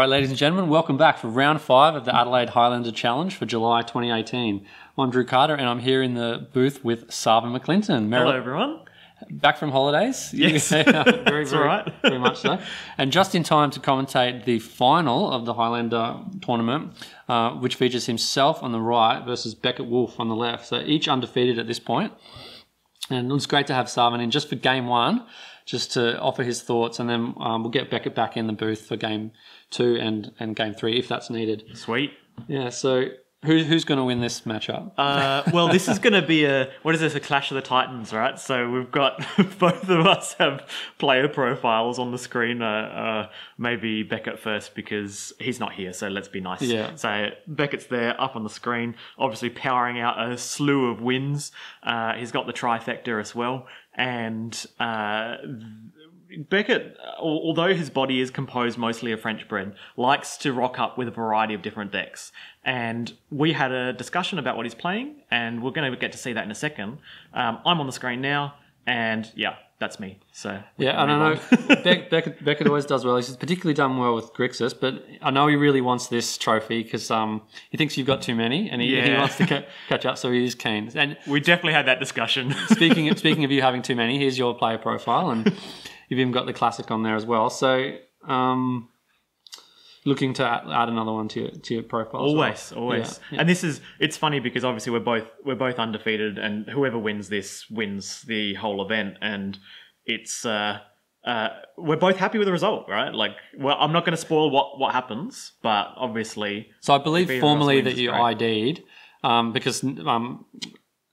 right, ladies and gentlemen, welcome back for round 5 of the Adelaide Highlander Challenge for July 2018. I'm Drew Carter and I'm here in the booth with Sarven McLinton. Hello, everyone. Back from holidays? Yes. Very right. very much so. And just in time to commentate the final of the Highlander tournament, which features himself on the right versus Beckett Wolfe on the left. So each undefeated at this point. And it was great to have Sarven in just for game 1, just to offer his thoughts, and then we'll get Beckett back in the booth for game 2 and game 3 if that's needed. Sweet. Yeah, so who's going to win this matchup? Well, this is going to be a Clash of the Titans, right? So we've got, both of us have player profiles on the screen. Maybe Beckett first because he's not here, so let's be nice. Yeah. So Beckett's there up on the screen, obviously powering out a slew of wins. He's got the trifecta as well. And Beckett, although his body is composed mostly of French bread, likes to rock up with a variety of different decks. And we had a discussion about what he's playing, and we're going to get to see that in a second. I'm on the screen now, and yeah, that's me. So yeah, I don't know. Beckett always does well. He's particularly done well with Grixis, but I know he really wants this trophy because he thinks you've got too many, and he wants to catch up, so he is keen. And we definitely had that discussion. speaking of you having too many, here's your player profile, and you've even got the classic on there as well. So looking to add another one to your profile. Always. Yeah. And it's funny because obviously we're both undefeated, and whoever wins this wins the whole event, and it's we're both happy with the result, right? Like, well, I'm not going to spoil what happens, but obviously. So I believe formally that you ID'd because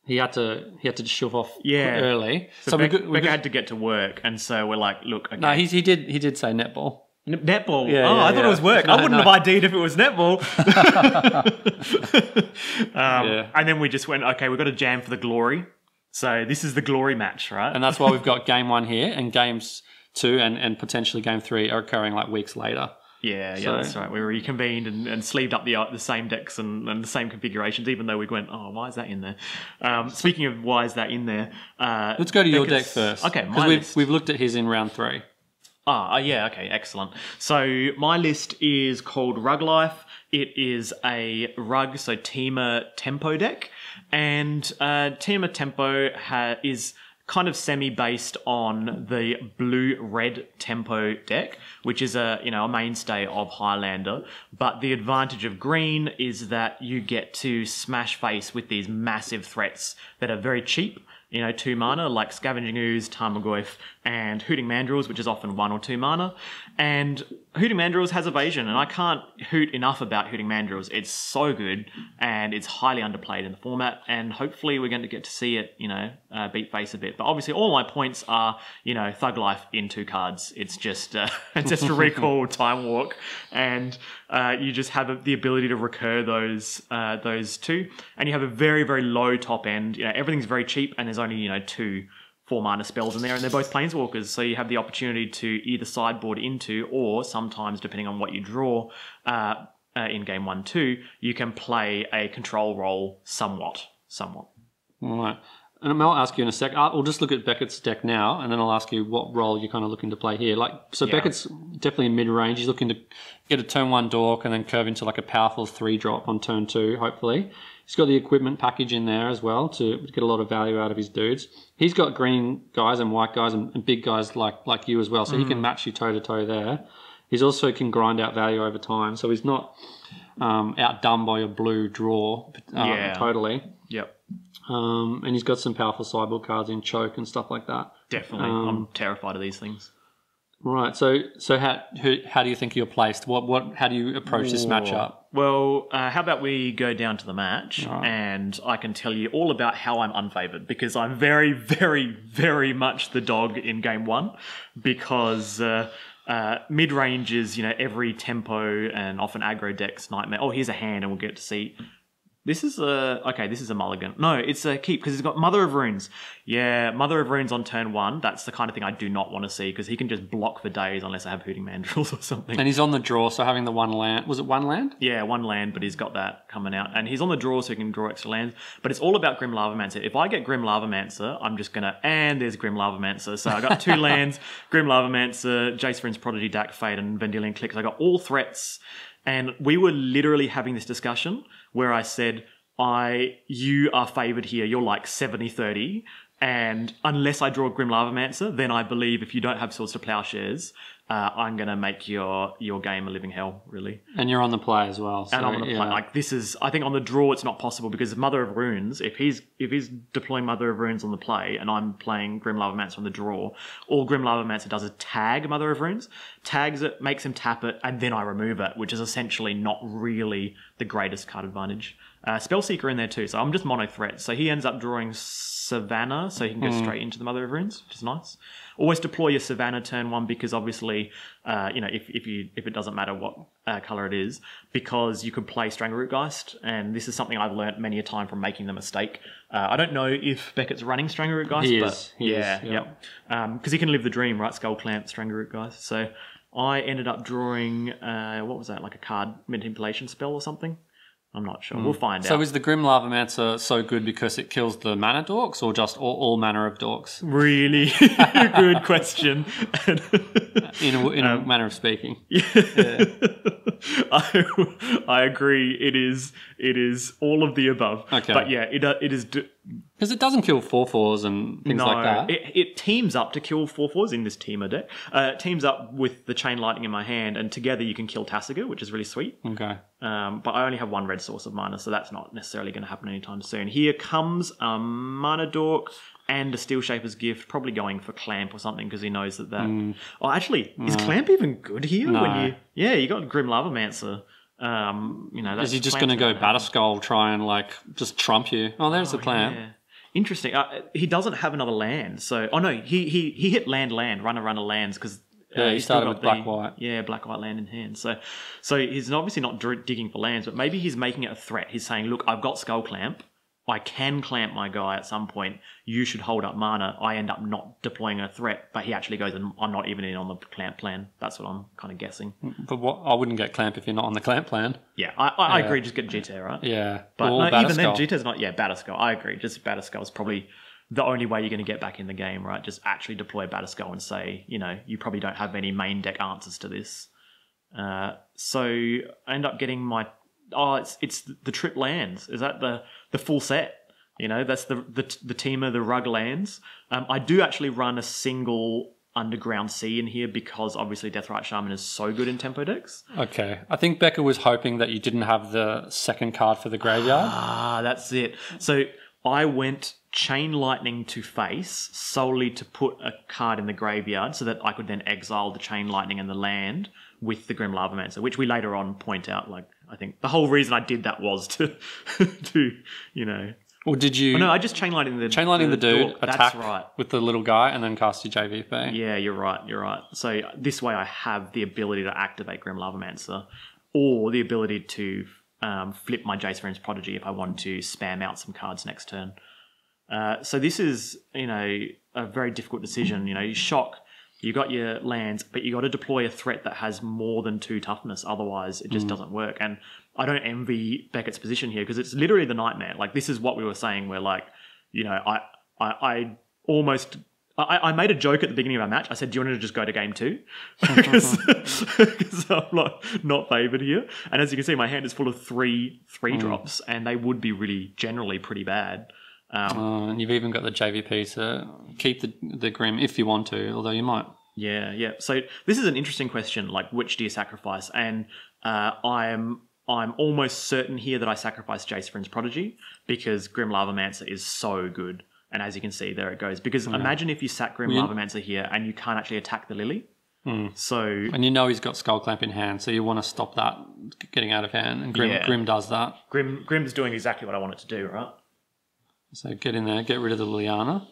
he had to shove off early. So Beckett had to get to work, and so we're like, look, okay. No, he did say netball. Netball. I thought it was work. I wouldn't have ID'd if it was netball. And then we just went, okay, we've got to jam for the glory. So this is the glory match, right? And that's why we've got game 1 here, and games 2 and potentially game 3 are occurring like weeks later. Yeah, that's right. We reconvened and sleeved up the same decks and the same configurations, even though we went, oh, why is that in there? Speaking of why is that in there... let's go to your deck first. Okay, because we've looked at his in round 3. Okay, excellent. So my list is called Rug Life. It is a rug, so Teamer Tempo deck. And Teamer Tempo is kind of semi-based on the blue-red Tempo deck, which is a mainstay of Highlander. But the advantage of green is that you get to smash face with these massive threats that are very cheap. 2 mana, like Scavenging Ooze, Tarmogoyf, and Hooting Mandrills, which is often 1 or 2 mana. And Hooting Mandrills has evasion, and I can't hoot enough about Hooting Mandrills. It's so good, and it's highly underplayed in the format, and hopefully we're going to get to see it, beat face a bit. But obviously all my points are, Thug Life in 2 cards. It's just a recall, Time Walk, and you just have the ability to recur those 2, and you have a very, very low top end. Everything's very cheap, and there's only 2 4-mana spells in there, and they're both planeswalkers, so you have the opportunity to either sideboard into, or sometimes, depending on what you draw in game 1-2, you can play a control role somewhat. All right. And I'll ask you in a sec. We'll just look at Beckett's deck now, and then I'll ask you what role you're kind of looking to play here. Beckett's definitely in mid-range. He's looking to get a turn 1 dork and then curve into like a powerful 3-drop on turn 2, hopefully. He's got the equipment package in there as well to get a lot of value out of his dudes. He's got green guys and white guys and big guys like you as well, so he can match you toe-to-toe there. He's also can grind out value over time, so he's not outdone by your blue draw totally. Yep. And he's got some powerful sideboard cards in Choke and stuff like that. Definitely. I'm terrified of these things. Right. So how do you think you're placed? How do you approach this matchup? Well, how about we go down to the match, and I can tell you all about how I'm unfavoured, because I'm very, very, very much the dog in game 1, because mid-range is every tempo and often aggro deck's nightmare. Oh, here's a hand, and we'll get to see. This is a mulligan. No, it's a keep because he's got Mother of Runes. Yeah, Mother of Runes on turn 1. That's the kind of thing I do not want to see because he can just block for days unless I have Hooting Mandrills or something. And he's on the draw, so having the 1 land. Was it 1 land? Yeah, 1 land, but he's got that coming out. And he's on the draw so he can draw extra lands. But it's all about Grim Lavamancer. If I get Grim Lavamancer, I'm just going to... And there's Grim Lavamancer. So I got 2 lands, Grim Lavamancer, Jace Vryn's Prodigy, Dak Fate, and Vendilion Click. So I got all threats. And we were literally having this discussion where I said, you are favoured here. You're like 70-30. And unless I draw Grim Lavamancer, then I believe if you don't have Swords to Plowshares, I'm going to make your game a living hell, really. And you're on the play as well. So, and I'm on the play. Like, this is... I think on the draw, it's not possible because Mother of Runes, if he's deploying Mother of Runes on the play and I'm playing Grim Lavamancer on the draw, all Grim Lavamancer does is tag Mother of Runes, tags it, makes him tap it, and then I remove it, which is essentially not really the greatest card advantage. Spellseeker in there too, so I'm just mono threat. So he ends up drawing Savannah, so he can go straight into the Mother of Runes, which is nice. Always deploy your Savannah turn 1 because obviously, if it doesn't matter what color it is, because you could play Strangleroot Geist, and this is something I've learnt many a time from making the mistake. I don't know if Beckett's running Strangleroot Geist, He is. Because he can live the dream, right? Skull Clamp, Strangleroot Geist. So I ended up drawing what was that? Like a card manipulation spell or something. I'm not sure. We'll find out. So is the Grim Lavamancer so good because it kills the mana dorks or just all manner of dorks? Really good question. in a manner of speaking. Yeah. I agree. It is all of the above. Okay. But yeah, it is... Because it doesn't kill 4/4s and things like that. It teams up to kill 4/4s in this teamer deck. It teams up with the Chain Lightning in my hand, and together you can kill Tasigur, which is really sweet. Okay. But I only have 1 red source of mana, so that's not necessarily going to happen anytime soon. Here comes a Mana Dork and a Steel Shaper's Gift, probably going for Clamp or something because he knows that... Oh, actually, is Clamp even good here? No. You got Grim Lavamancer. Is he just going to go Batterskull, try and just trump you? Oh, there's the Clamp. Yeah. Interesting. He doesn't have another land, so... Oh, no, he hit land, runner lands, because... he started with black-white. Yeah, black-white land in hand. So he's obviously not digging for lands, but maybe he's making it a threat. He's saying, look, I've got Skull Clamp. I can clamp my guy at some point. You should hold up mana. I end up not deploying a threat, but he actually goes, and I'm not even in on the clamp plan. That's what I'm kind of guessing. But I wouldn't get clamp if you're not on the clamp plan. Yeah, I agree. Just get GT, right? Yeah. But no, even then, GT's not... Yeah, Batterskull. I agree. Just Batterskull is probably the only way you're going to get back in the game, right? Just actually deploy Batterskull and say, you probably don't have any main deck answers to this. So I end up getting my... Oh, it's the trip lands. Is that the full set? That's the teamer, the rug lands. I do actually run a single Underground Sea in here because obviously Deathrite Shaman is so good in tempo decks. Okay. I think Beckett was hoping that you didn't have the second card for the graveyard. Ah, that's it. So I went Chain Lightning to face solely to put a card in the graveyard so that I could then exile the Chain Lightning and the land with the Grim Lavamancer, which we later on point out, I think the whole reason I did that was to Or did you... Oh, no, I just Chain Lightning the dude, attack that's right. with the little guy, and then cast your JVP. Yeah, you're right. So this way I have the ability to activate Grim Lavamancer or the ability to flip my Jace Vryn's Prodigy if I want to spam out some cards next turn. So this is, a very difficult decision. You shock, you got your lands, but you got to deploy a threat that has more than 2 toughness. Otherwise, it just doesn't work. And I don't envy Beckett's position here because it's literally the nightmare. This is what we were saying where, I almost... I made a joke at the beginning of our match. I said, do you want to just go to game 2? Because I'm not favoured here. And as you can see, my hand is full of 3 drops, and they would be really generally pretty bad. And you've even got the JVP to keep the Grim if you want to, although you might. Yeah. So this is an interesting question, which do you sacrifice? And I'm almost certain here that I sacrifice Jace Vryn's Prodigy because Grim Lavamancer is so good. And as you can see, there it goes. Because imagine if you sack Grim Lavamancer here and you can't actually attack the Lily. So... And he's got Skull Clamp in hand, so you want to stop that getting out of hand. And Grim does that. Grim's doing exactly what I want it to do, right? So get in there, get rid of the Liliana.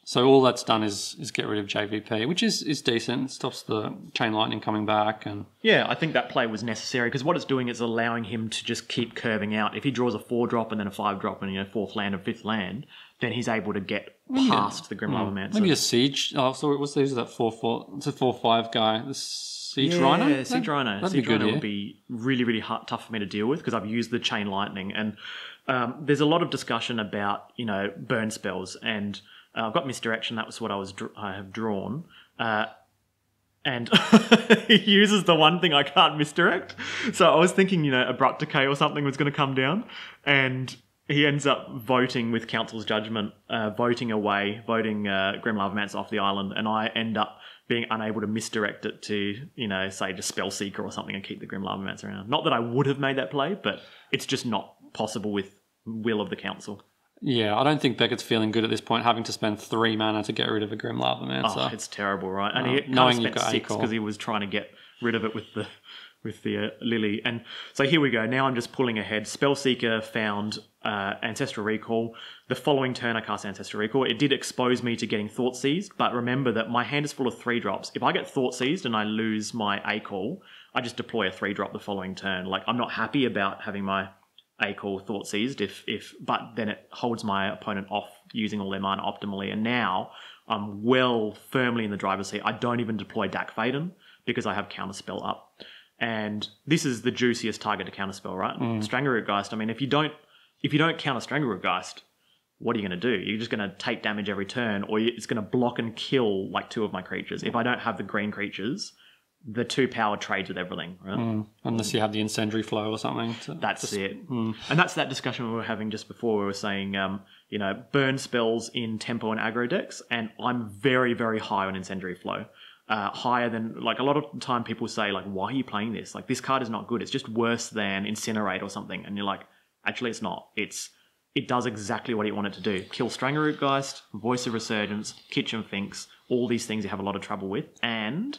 So all that's done is get rid of JVP, which is decent. It stops the Chain Lightning coming back. And yeah, I think that play was necessary because what it's doing is allowing him to just keep curving out. If he draws a 4-drop and then a 5-drop and 4th land and 5th land, then he's able to get past the Grim Lava Mancer. Maybe a Siege. Oh, so what's that 4/4? It's a 4/5 guy. The Siege Rhino? Yeah, Siege Rhino. That'd Siege be good, Rhino would be really, really tough for me to deal with because I've used the Chain Lightning. And there's a lot of discussion about, burn spells. And I've got Misdirection. That was what I have drawn. And he uses the one thing I can't misdirect. So I was thinking, Abrupt Decay or something was going to come down. And he ends up voting with Council's Judgment, voting Grim Lava Mancer off the island, and I end up being unable to misdirect it to, say, just Spellseeker or something and keep the Grim Lava Mancer around. Not that I would have made that play, but it's just not possible with will of the Council. Yeah, I don't think Beckett's feeling good at this point, having to spend 3 mana to get rid of a Grim Lava Mancer. Oh, it's terrible, right? And he knowing kind you've of spent got 6 because he was trying to get rid of it with the Lily. And so here we go. Now I'm just pulling ahead. Spellseeker found Ancestral Recall. The following turn I cast Ancestral Recall. It did expose me to getting Thought Seized, but remember that my hand is full of 3-drops. If I get Thought Seized and I lose my A-Call, I just deploy a 3-drop the following turn. Like, I'm not happy about having my A-Call Thought Seized, but then it holds my opponent off using all their mana optimally. And now I'm firmly in the driver's seat. I don't even deploy Dak Faden because I have Counterspell up. And this is the juiciest target to counterspell, right? Strangleroot Geist. I mean, if you don't counter Strangleroot Geist, what are you going to do? You're just going to take damage every turn, or it's going to block and kill like 2 of my creatures. If I don't have the green creatures, the 2 power trades with everything, right? Unless you have the Incendiary Flow or something. That's it. And that's that discussion we were having just before. We were saying, burn spells in tempo and aggro decks, and I'm very, very high on Incendiary Flow. Higher than, like, a lot of the time people say, like, why are you playing this? Like, this card is not good. It's just worse than Incinerate or something. And you're like, actually, it's not. It does exactly what you want it to do. Kill Strangleroot Geist, Voice of Resurgence, Kitchen Finks, all these things you have a lot of trouble with. And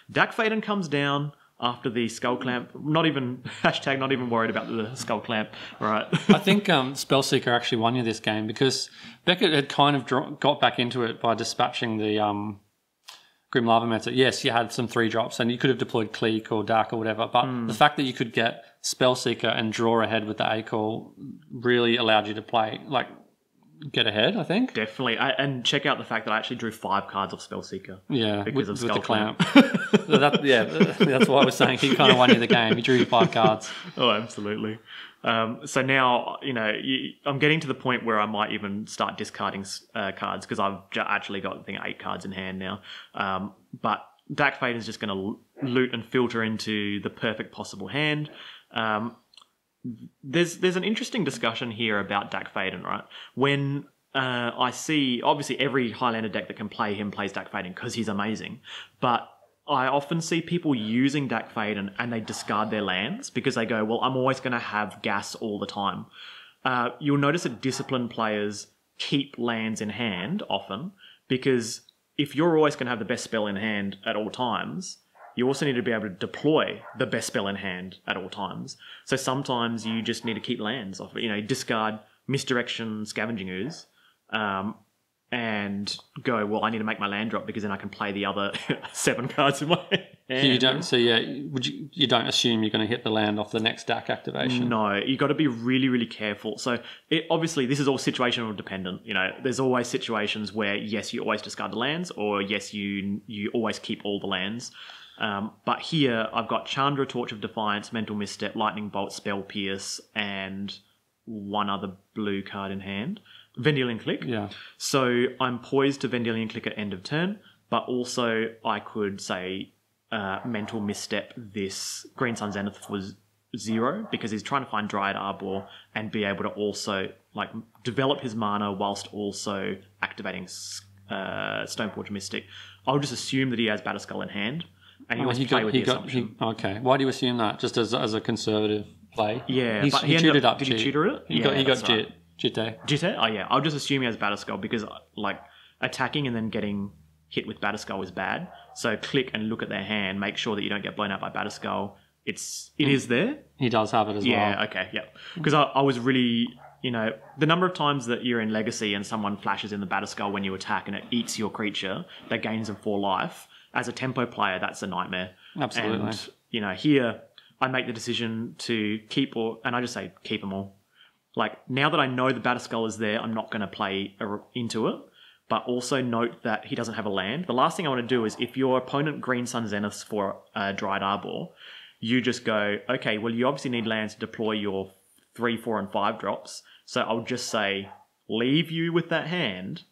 Dak Faden comes down after the Skull Clamp. Not even worried about the Skull Clamp. All right. I think Spellseeker actually won you this game because Beckett had kind of got back into it by dispatching the Grim Lava Mancer. Yes, you had some 3-drops and you could have deployed Cleek or Dark or whatever, but the fact that you could get Spellseeker and draw ahead with the A-Call really allowed you to play, like, get ahead, I think. Definitely. And check out the fact that I actually drew 5 cards of Spellseeker. Yeah, because of Skull Clamp. That's why I was saying he kind of won you the game. He drew you 5 cards. Oh, absolutely. So now, I'm getting to the point where I might even start discarding cards because I've actually got, I think, 8 cards in hand now. But Dak Faden is just going to loot and filter into the perfect possible hand. There's an interesting discussion here about Dak Faden, right? When I see, obviously, every Highlander deck that can play him plays Dak Faden because he's amazing. But I often see people using Dak Faden and they discard their lands because they go, well, I'm always going to have gas all the time. You'll notice that disciplined players keep lands in hand often because if you're always going to have the best spell in hand at all times, you also need to be able to deploy the best spell in hand at all times. So sometimes you just need to keep lands off. Discard Misdirection, Scavenging Ooze, and go, well, I need to make my land drop because then I can play the other 7 cards in my hand. You don't assume you're going to hit the land off the next Dak activation. No, you got to be really, really careful. So obviously this is all situational dependent. There's always situations where yes, you always discard the lands, or yes, you always keep all the lands. But here I've got Chandra, Torch of Defiance, Mental Misstep, Lightning Bolt, Spell Pierce, and 1 other blue card in hand. Vendilion Click. Yeah. So I'm poised to Vendilion Click at end of turn, but also I could say Mental Misstep this Green Sun Zenith for 0 because he's trying to find Dryad Arbor and be able to also develop his mana whilst also activating Stoneforge Mystic. I'll just assume that he has Batterskull in hand. And he always play with the assumption. Okay. Why do you assume that? Just as a conservative play? Yeah. He tutored up. Did he tutor it? He got Jit. Jitte. Jitte? Oh, yeah. I'll just assume he has Batterskull because, attacking and then getting hit with Batterskull is bad. So click and look at their hand. Make sure that you don't get blown out by Batterskull. It is there. He does have it as well. Yeah, okay, yeah. Because I was really, the number of times that you're in Legacy and someone flashes in the Batterskull when you attack and it eats your creature, that gains them 4 life. As a tempo player, that's a nightmare. Absolutely. And, here I make the decision to keep and I just say keep them all. Like, now that I know the Batterskull is there, I'm not going to play into it. But also note that he doesn't have a land. The last thing I want to do is if your opponent Green Sun Zeniths for Dried Arbor, you just go, okay, well, you obviously need lands to deploy your 3, 4, and 5 drops. So I'll just say, leave you with that hand,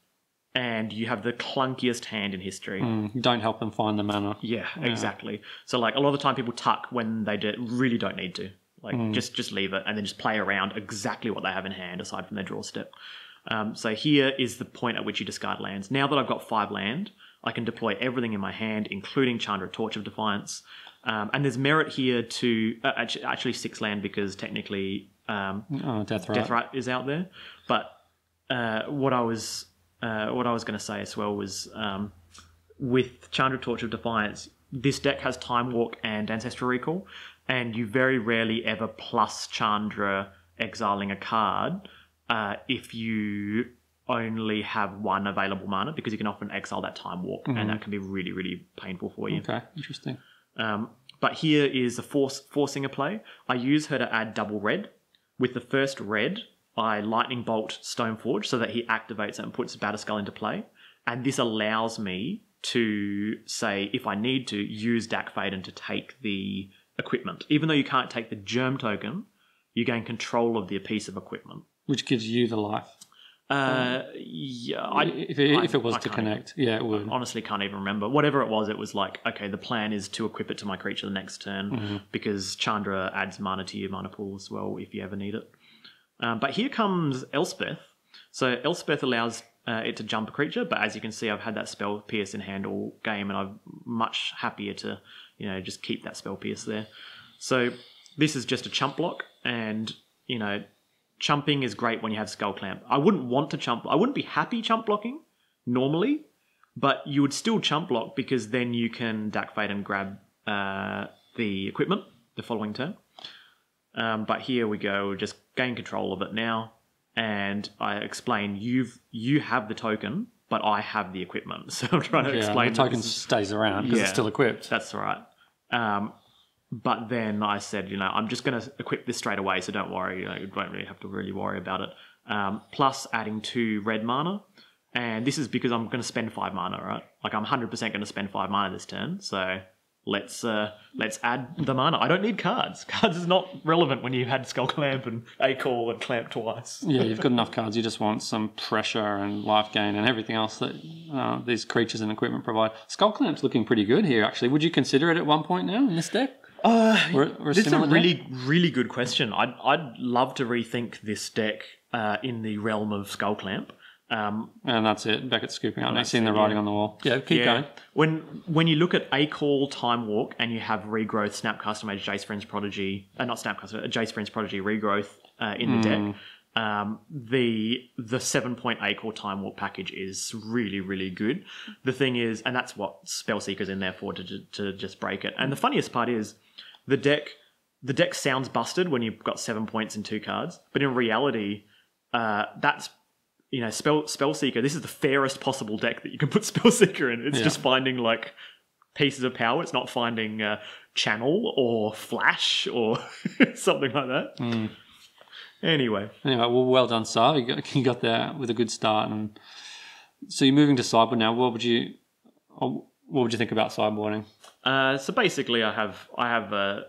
and you have the clunkiest hand in history. Don't help them find the mana. Yeah, exactly. So, like, a lot of the time people tuck when they really don't need to. Like, just leave it, and then just play around exactly what they have in hand, aside from their draw step. So here is the point at which you discard lands. Now that I've got 5 land, I can deploy everything in my hand, including Chandra Torch of Defiance. And there's merit here to actually 6 land because technically Deathrite is out there. But what I was going to say as well was with Chandra Torch of Defiance, this deck has Time Walk and Ancestral Recall, and you very rarely ever plus Chandra exiling a card if you only have 1 available mana, because you can often exile that Time Walk, and that can be really, really painful for you. Okay, interesting. But here is a forcing a play. I use her to add double red. With the first red, I Lightning Bolt Stoneforge so that he activates it and puts Batterskull into play. And this allows me to say, if I need to, use Dak Faden to take the equipment. Even though you can't take the Germ token, you gain control of the piece of equipment. Which gives you the life. If it was to connect, it would. I honestly can't even remember. Whatever it was like, okay, the plan is to equip it to my creature the next turn because Chandra adds mana to your mana pool as well if you ever need it. But here comes Elspeth. So Elspeth allows it to jump a creature, but as you can see, I've had that spell pierce in hand all game, and I'm much happier to just keep that spell pierce there. So this is just a chump block, and chumping is great when you have Skull Clamp. I wouldn't want to chump. I wouldn't be happy chump blocking normally, but you would still chump block because then you can Dak Fade and grab the equipment the following turn. But here we go. We'll just gain control of it now, and I explain you have the token, but I have the equipment. So I'm trying to explain. The token stays around because it's still equipped. That's right. But then I said, I'm just going to equip this straight away, so don't worry. You won't really have to worry about it. Plus adding 2 red mana. And this is because I'm going to spend 5 mana, right? Like, I'm 100% going to spend 5 mana this turn. So let's add the mana. I don't need cards. Cards is not relevant when you had Skull Clamp and A-Call and Clamp twice. Yeah, you've got enough cards. You just want some pressure and life gain and everything else that these creatures and equipment provide. Skull Clamp's looking pretty good here, actually. Would you consider it at one point now in this deck? This is a really, really good question. I'd love to rethink this deck in the realm of Skull Clamp. And that's it. Beckett's scooping up. I've seen the writing on the wall. Yeah, keep going. When you look at A-Call, Time Walk, and you have Regrowth, Snapcaster Mage, Jace Friend's Prodigy, not Snapcaster, Jace Friend's Prodigy, Regrowth in the deck, the 7-point A-Call Time Walk package is really, really good. The thing is, and that's what Spellseeker's in there for, to just break it. And the funniest part is, the deck sounds busted when you've got 7 points and 2 cards, but in reality, that's Spellseeker. This is the fairest possible deck that you can put Spellseeker in. It's just finding like pieces of power. It's not finding Channel or Flash or something like that. Anyway, well done, Sar. You got there with a good start, and so you're moving to sideboard now. What would you think about sideboarding? So basically, I have a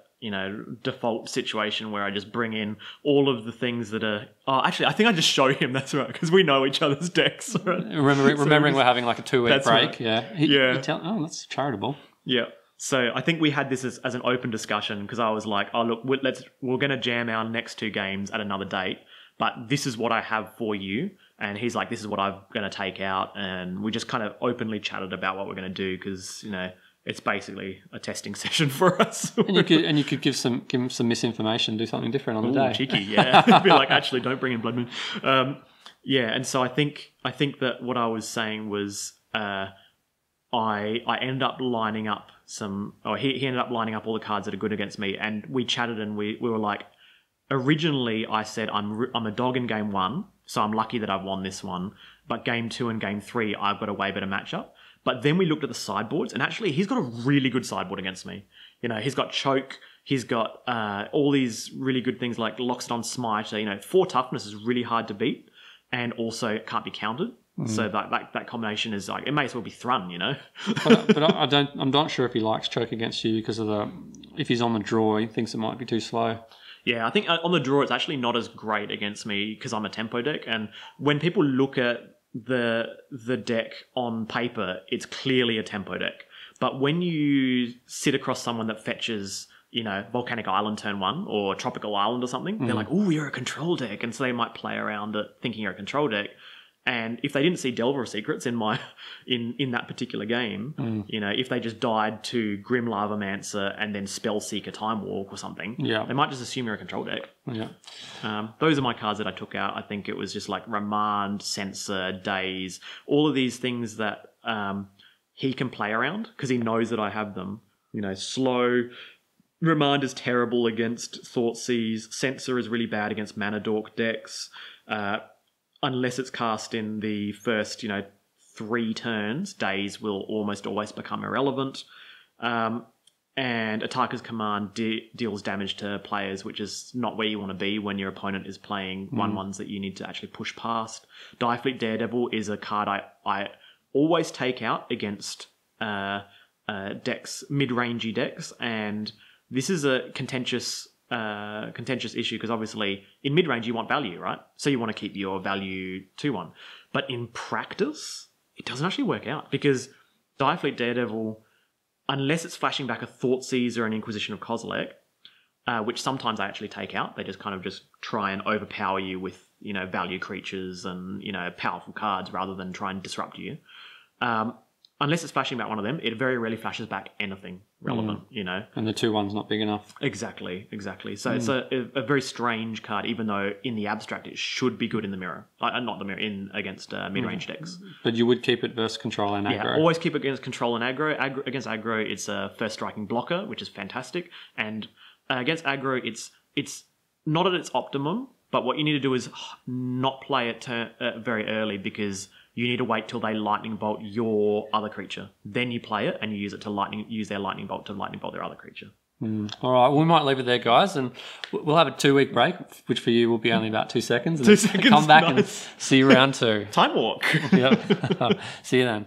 default situation where I just bring in all of the things that are. Oh, actually, I think I just show him. That's right, because we know each other's decks. Right? Remembering we're having like a 2-week break. Right. Yeah. That's charitable. Yeah. So I think we had this as an open discussion because I was like, oh look, we're going to jam our next 2 games at another date, but this is what I have for you. And he's like, this is what I'm going to take out, and we just kind of openly chatted about what we're going to do because it's basically a testing session for us. and you could give him some misinformation, do something different on the day. Cheeky, yeah. Be like, actually, don't bring in Blood Moon. And so I think that what I was saying was I ended up lining up he ended up lining up all the cards that are good against me, and we chatted and we were like, originally I said I'm a dog in game 1, so I'm lucky that I've won this one. But game 2 and game 3, I've got a way better matchup. But then we looked at the sideboards, and actually he's got a really good sideboard against me. He's got choke, he's got all these really good things like locks it on smite. 4 toughness is really hard to beat, and also it can't be countered. So that combination is like, it may as well be Thrun, but I'm not sure if he likes choke against you because of if he's on the draw, he thinks it might be too slow. Yeah, I think on the draw it's actually not as great against me because I'm a tempo deck, and when people look at the deck on paper, it's clearly a tempo deck. But when you sit across someone that fetches, Volcanic Island turn 1 or Tropical Island or something, they're like, "Oh, you're a control deck," and so they might play around it thinking you're a control deck. And if they didn't see Delver of Secrets in that particular game, if they just died to Grim Lavamancer and then Spellseeker Time Walk or something, they might just assume you're a control deck. Yeah. Those are my cards that I took out. I think it was just like Remand, Censor, Daze, all of these things that he can play around because he knows that I have them. Slow. Remand is terrible against Thoughtseize. Censor is really bad against Mana Dork decks. Unless it's cast in the first, 3 turns, Daze will almost always become irrelevant. And Attacker's Command deals damage to players, which is not where you want to be when your opponent is playing 1/1s that you need to actually push past. Direfleet Daredevil is a card I always take out against decks, mid-rangey decks, and this is a contentious issue because obviously in mid-range you want value, right? So you want to keep your value 2/1. But in practice, it doesn't actually work out because Direfleet Daredevil, unless it's flashing back a Thoughtseize or an Inquisition of Kozilek, which sometimes I actually take out, they just kind of just try and overpower you with, value creatures and, powerful cards rather than try and disrupt you. Unless it's flashing back one of them, it very rarely flashes back anything relevant, And the 2/1's not big enough. Exactly. So it's a very strange card, even though in the abstract it should be good in the mirror. Not the mirror, against mid-range decks. But you would keep it versus control and aggro. Yeah, always keep it against control and aggro. Against aggro, it's a first striking blocker, which is fantastic. And against aggro, it's not at its optimum, but what you need to do is not play it very early because you need to wait till they lightning bolt your other creature. Then you play it and you use their lightning bolt to lightning bolt their other creature. All right, we might leave it there, guys, and we'll have a 2-week break, which for you will be only about 2 seconds. And 2 seconds, come back and see you round 2. Time walk. Yep. See you then.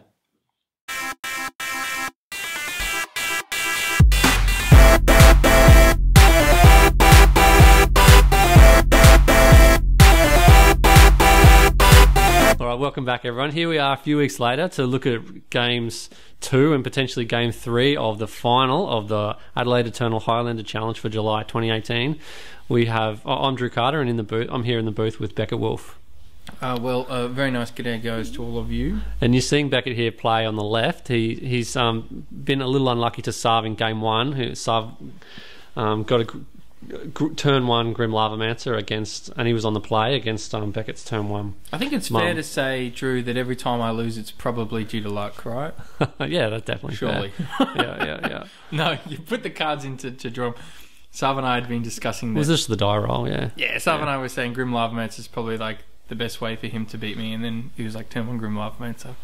Welcome back, everyone. Here we are a few weeks later to look at games 2 and potentially game 3 of the final of the Adelaide Eternal Highlander Challenge for July 2018. I'm Drew Carter, and I'm here in the booth with Beckett Wolfe. Very nice g'day goes to all of you. And you're seeing Beckett here play on the left. He's been a little unlucky to Sarve in game 1. Sarve got a turn 1 Grim Lavamancer and he was on the play against Beckett's turn 1. I think it's fair to say, Drew, that every time I lose it's probably due to luck, right? Yeah, that's definitely surely. Yeah. No, you put the cards in to draw them. Sav and I had been discussing this. Was this the die roll? Yeah. Yeah, Sav and I were saying Grim Lavamancer is probably like the best way for him to beat me, and then he was like turn 1 Grim Lavamancer.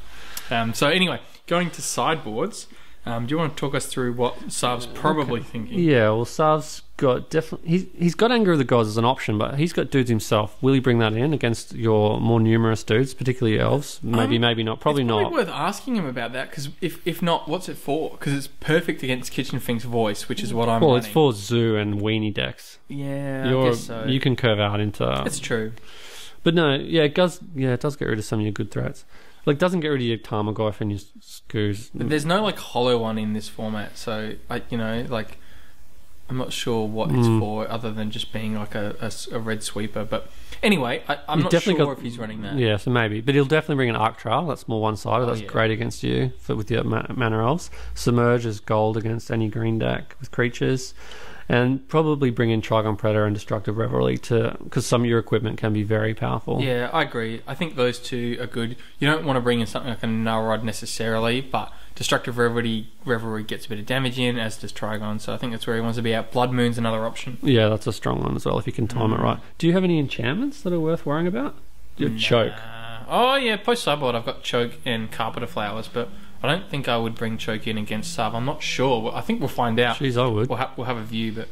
So anyway, going to sideboards. Do you want to talk us through what Sav's probably thinking? Yeah, well, Sav's got he's got Anger of the Gods as an option, but he's got dudes himself. Will he bring that in against your more numerous dudes, particularly elves? Maybe not. Probably not. It's probably worth asking him about that, because if not, what's it for? Because it's perfect against Kitchen Fink's Voice, which is what I'm running. It's for Zoo and Weenie decks. Yeah, I guess so. You can curve out into... It's true. But no, it does get rid of some of your good threats. Like, doesn't get rid of your Tarmogoyf and your Skoos. But there's no, hollow one in this format, so, I'm not sure what it's for, other than just being, a red sweeper. But anyway, I'm not sure if he's running that. Yeah, so maybe. But he'll definitely bring an Arc Trail. That's more one-sided. That's great against you with your Mana Elves. Submerge is gold against any green deck with creatures. And probably bring in Trigon Predator and Destructive Revelry because some of your equipment can be very powerful. Yeah, I agree. I think those two are good. You don't want to bring in something like a Null Rod necessarily, but Destructive Revelry gets a bit of damage in, as does Trigon, so I think that's where he wants to be at. Blood Moon's another option. Yeah, that's a strong one as well, if you can time it right. Do you have any enchantments that are worth worrying about? Choke. Oh, yeah, post-sideboard I've got Choke and Carpenter Flowers, but I don't think I would bring Choke in against Sarv. I'm not sure. I think we'll find out. Jeez, I would. We'll have a view, but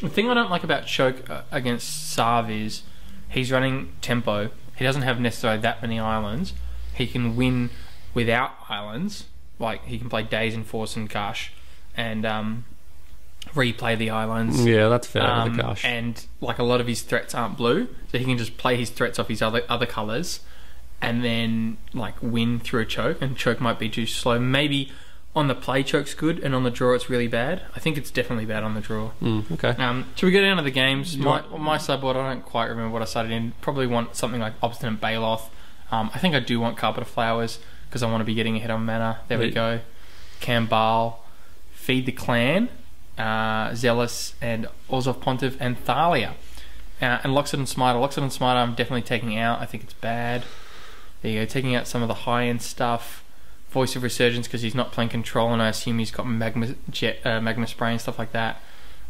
the thing I don't like about Choke against Sarv is he's running tempo. He doesn't have necessarily that many islands. He can win without islands. Like, he can play Daze and Force and Gush and replay the islands. Yeah, that's fair with the Gush. And, like, a lot of his threats aren't blue, so he can just play his threats off his other colours and then, like, win through a Choke, and Choke might be too slow. Maybe on the play Choke's good, and on the draw it's really bad. I think it's definitely bad on the draw. Okay. Should we go down to the games? My sideboard, I don't quite remember what I started in. Probably want something like Obstinate Baloth. I think I do want Carpenter Flowers, because I want to be getting ahead on mana. There we go. Cambal, Feed the Clan, Zealous, and Orzhov Pontiff, and Thalia. And Loxodon Smiter. Loxodon Smiter I'm definitely taking out. I think it's bad. There you go. Taking out some of the high-end stuff. Voice of Resurgence, because he's not playing control, and I assume he's got Magma Spray and stuff like that.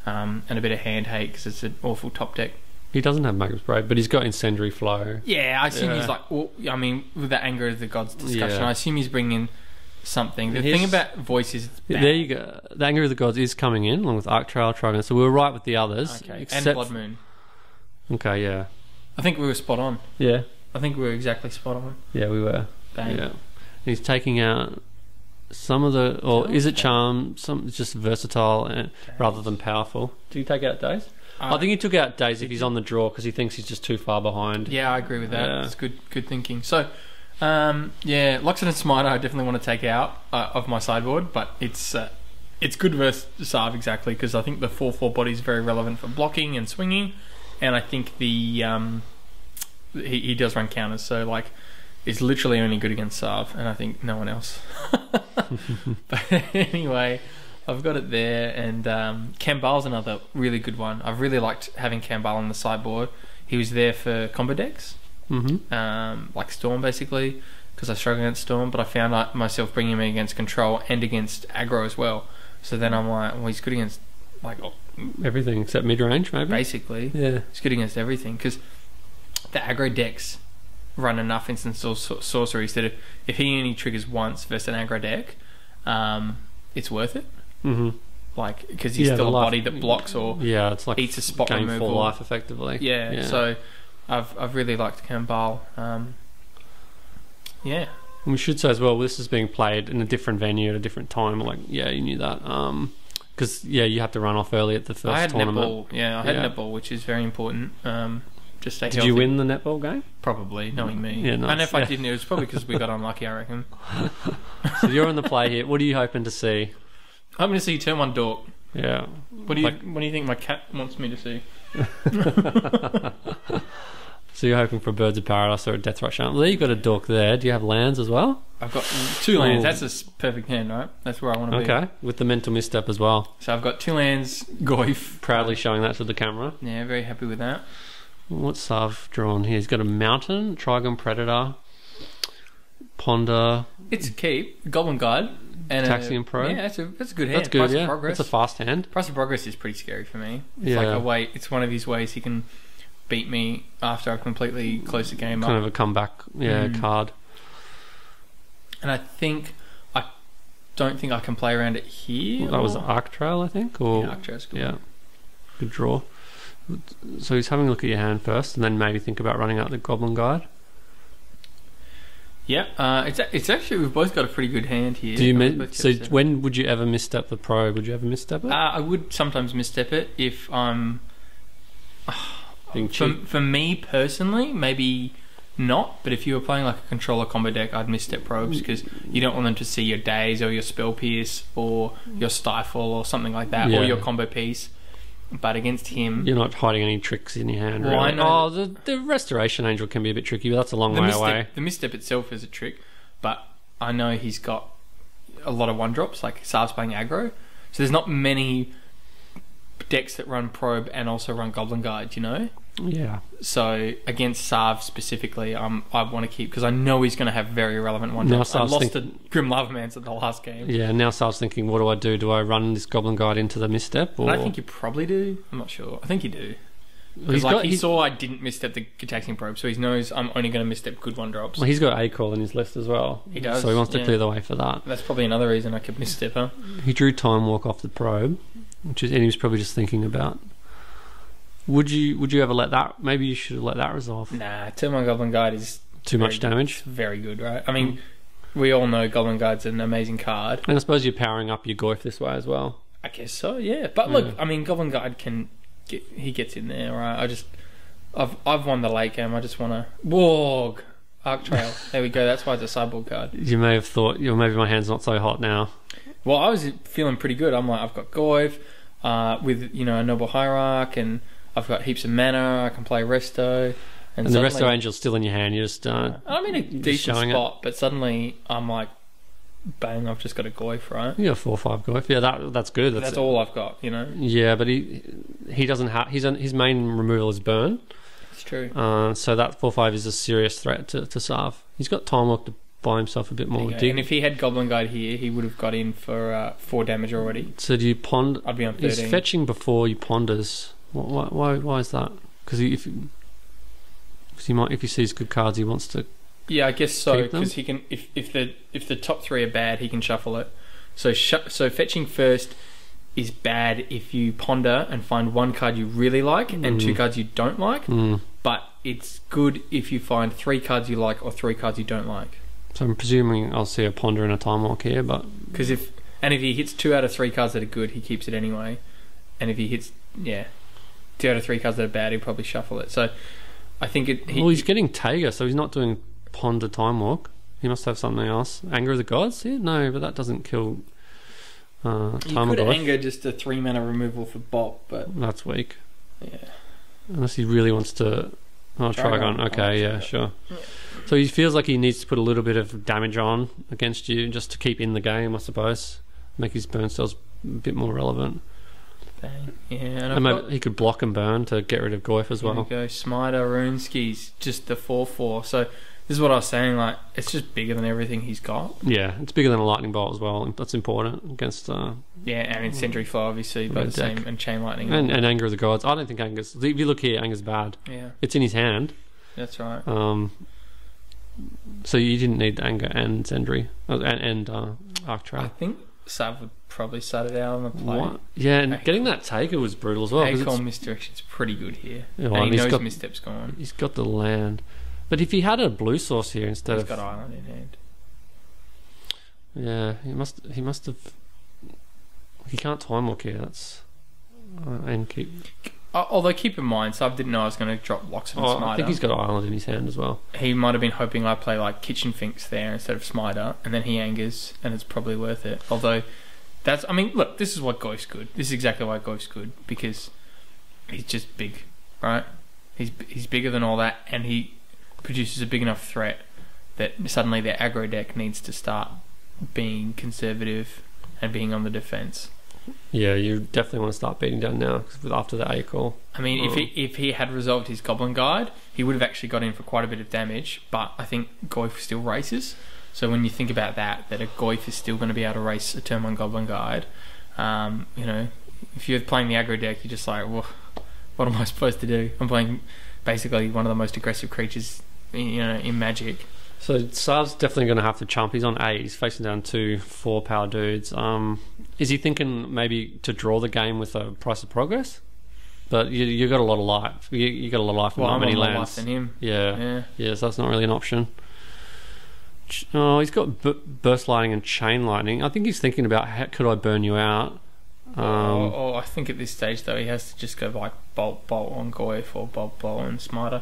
And a bit of Hand Hate, because it's an awful top deck. He doesn't have Magma Spray, but he's got Incendiary Flow. Yeah, I assume he's like... Well, I mean, with the Anger of the Gods discussion, I assume he's bringing something. The thing about Voice is it's bad. There you go. The Anger of the Gods is coming in, along with Arc Trail, Trigon. So we were right with the others. Okay, and Blood Moon. Okay, yeah. I think we were spot on. Yeah. I think we were exactly spot on. Yeah, we were. Bang. Yeah. He's taking out some of the... Or is it Charm? It's just versatile rather than powerful. Do you take out Daze? I think he took out Daze if he's on the draw because he thinks he's just too far behind. Yeah, I agree with that. It's good thinking. So, Loxodon Smiter I definitely want to take out of my sideboard, but it's good versus Sarv exactly, because I think the 4/4 body is very relevant for blocking and swinging, and I think the he does run counters, so like it's literally only good against Sarv, and I think no one else. But anyway, I've got it there, and Cambal's another really good one. I've really liked having Cambal on the sideboard. He was there for combo decks, like Storm basically, because I struggle against Storm, but I found myself bringing him against Control and against aggro as well. So then I'm like, well, he's good against like everything except mid-range, maybe? Basically. Yeah. He's good against everything, because the aggro decks run enough instant sorceries that if he only triggers once versus an aggro deck, it's worth it. Like, because he's still a body that blocks or it's like eats a spot game removal. For life effectively. Yeah, so I've really liked Cambal. We should say as well, this is being played in a different venue at a different time. Like, you knew that. Because you have to run off early at the first tournament. I had netball, which is very important. Just stay healthy. Did you win the netball game? Probably, knowing me. Yeah, nice. And if I didn't, it was probably because we got unlucky, I reckon. So you're on the play here. What are you hoping to see? I'm going to see turn 1 Dork. Yeah. What do you think my cat wants me to see? So you're hoping for Birds of Paradise or a Death Rush Hunt. Well, there you've got a Dork there. Do you have lands as well? I've got 2 lands. That's a perfect hand, right? That's where I want to be. Okay, with the Mental Misstep as well. So I've got 2 lands, Goyf. Proudly showing that to the camera. Yeah, very happy with that. What's Sarv drawn here? He's got a Mountain, Trigon Predator, Ponder. It's a keep, Goblin Guide. And Taxian Pro. Yeah, that's a good hand. That's good, Price of Progress. That's a fast hand. Price of Progress is pretty scary for me. It's like a way. It's one of his ways he can beat me after I completely close the game up. Kind of a comeback, card. And I don't think I can play around it here. Well, that was Arc Trail, I think. Or, Arc Trail's good. Yeah, good draw. So he's having a look at your hand first, and then maybe think about running out the Goblin Guide. Yeah, it's actually, we've both got a pretty good hand here. When would you ever misstep the Pro? Would you ever misstep it? I would sometimes misstep it if I'm... For me personally, maybe not, but if you were playing like a controller combo deck, I'd misstep probes, because you don't want them to see your Daze or your Spell Pierce or your Stifle or something like that, or your combo piece. But against him, you're not hiding any tricks in your hand. Well, really. I know the Restoration Angel can be a bit tricky, but that's a long way away. The misstep itself is a trick, but I know he's got a lot of 1-drops. Like Sarv's playing aggro, so there's not many decks that run Probe and also run Goblin Guide, you know? Yeah. So against Sarv specifically, I want to keep, because I know he's going to have very relevant one drops. I lost to Grim Lavamancer at the last game. Yeah, now Sarv's thinking, what do I do? Do I run this Goblin Guide into the misstep? Or... I think you probably do. I'm not sure. I think you do. Because he saw I didn't misstep the Taxing Probe, so he knows I'm only going to misstep good one drops. Well, he's got A-Call in his list as well. He does. So he wants to clear the way for that. That's probably another reason I could misstep her. He drew Time Walk off the Probe, and he was probably just thinking about... Would you ever let that... Maybe you should have let that resolve. Nah, Turn 1 Goblin Guide is... Too much damage? Very good, right? I mean, we all know Goblin Guide's an amazing card. And I suppose you're powering up your Goyf this way as well. I guess so, yeah. But look, I mean, Goblin Guide he gets in there, right? I've won the late game. I just want to... Warg! Arc Trail. There we go. That's why it's a sideboard card. You may have thought, maybe my hand's not so hot now. Well, I was feeling pretty good. I'm like, I've got Goyf with, a Noble Hierarch, and I've got heaps of mana. I can play Resto. And the Resto Angel's still in your hand. You just... I'm in a decent spot, but suddenly I'm like, bang, I've just got a Goyf, right? You got 4/5 Goyf. Yeah, that's good. That's all I've got, Yeah, but he doesn't have... His main removal is Burn. It's true. So that 4/5 is a serious threat to Sarv. He's got Time Walk to buy himself a bit more dig. And if he had Goblin Guide here, he would have got in for 4 damage already. So do you ponder? I'd be on 13. He's fetching before he ponders. Why is that? Because if he sees good cards, he wants to. Yeah, I guess so. Because he can, if the top 3 are bad, he can shuffle it. So fetching first is bad if you ponder and find 1 card you really like and 2 cards you don't like. But it's good if you find 3 cards you like or 3 cards you don't like. So I'm presuming I'll see a ponder and a Time Walk here, but because if he hits 2 out of 3 cards that are good, he keeps it anyway. And if he hits 2 out of 3 cards that are bad, he'll probably shuffle it. So I think he's getting Taiga, so he's not doing ponder Time Walk. He must have something else. Anger of the Gods? Yeah, no, but that doesn't kill Time You could anger just a 3 mana removal for Bop, but that's weak. Yeah. Unless he really wants to Trigon. Okay, yeah, sure. Yeah. So he feels like he needs to put a little bit of damage on against you just to keep in the game, I suppose. Make his burn spells a bit more relevant. Bang. Yeah, and maybe he could block and burn to get rid of Goyf as well. There we go. Smiter, Runeski's just the 4/4. So this is what I was saying, like, it's just bigger than everything he's got. Yeah, it's bigger than a Lightning Bolt as well. That's important against... yeah, and in Sentry Flow, obviously, both the same, and Chain Lightning. And Anger of the Gods. I don't think Anger's... If you look here, Anger's bad. Yeah. It's in his hand. That's right. So you didn't need Anger and Zendry. And Arc Trail. I think Sav would probably start it out on the play. What? Yeah, and getting that Taker was brutal as well. Acorn Misdirection's pretty good here. Yeah, and he knows Misstep's gone. He's got the land. But if he had a blue source here instead he's got Island in hand. Yeah, he must have... He can't Time Walk here, that's... and keep... Although keep in mind, Sub didn't know I was going to drop Loxodon and Smiter. I think he's got Island in his hand as well. He might have been hoping I play like Kitchen Finks there instead of Smiter, and then he angers, and it's probably worth it. Although, that's... I mean, look, this is what Goif's good. This is exactly why Goif's good, because he's just big, right? He's bigger than all that, and he produces a big enough threat that suddenly their aggro deck needs to start being conservative and being on the defense. Yeah, you definitely want to start beating down now after the A call. I mean, if he had resolved his Goblin Guide, he would have actually got in for quite a bit of damage, but I think Goif still races. So when you think about that a Goif is still going to be able to race a turn 1 Goblin Guide, if you're playing the aggro deck, you're just like, well, what am I supposed to do? I'm playing basically one of the most aggressive creatures in Magic. So Sarv's definitely going to have to chump. He's on 8. He's facing down 2 4-power dudes. Is he thinking maybe to draw the game with a Price of Progress? But you got a lot of life. You got a lot of life. Well, not many more lands. life than him. Yeah. So that's not really an option. Oh, he's got Burst Lightning and Chain Lightning. I think he's thinking about could I burn you out. I think at this stage though he has to just go like bolt on Goif or bolt on Smiter.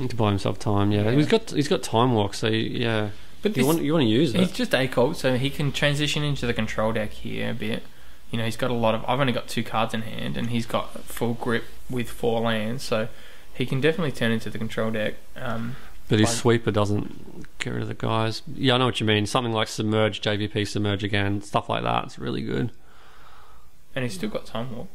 To buy himself time, yeah. He's got Time Walk, so yeah. But you want to use it. He's just ACOG, so he can transition into the control deck here a bit. He's got a lot of... I've only got 2 cards in hand, and he's got full grip with 4 lands, so he can definitely turn into the control deck. But his sweeper doesn't get rid of the guys. Yeah, I know what you mean. Something like Submerge, JVP, Submerge again, stuff like that. It's really good. And he's still got Time Walk.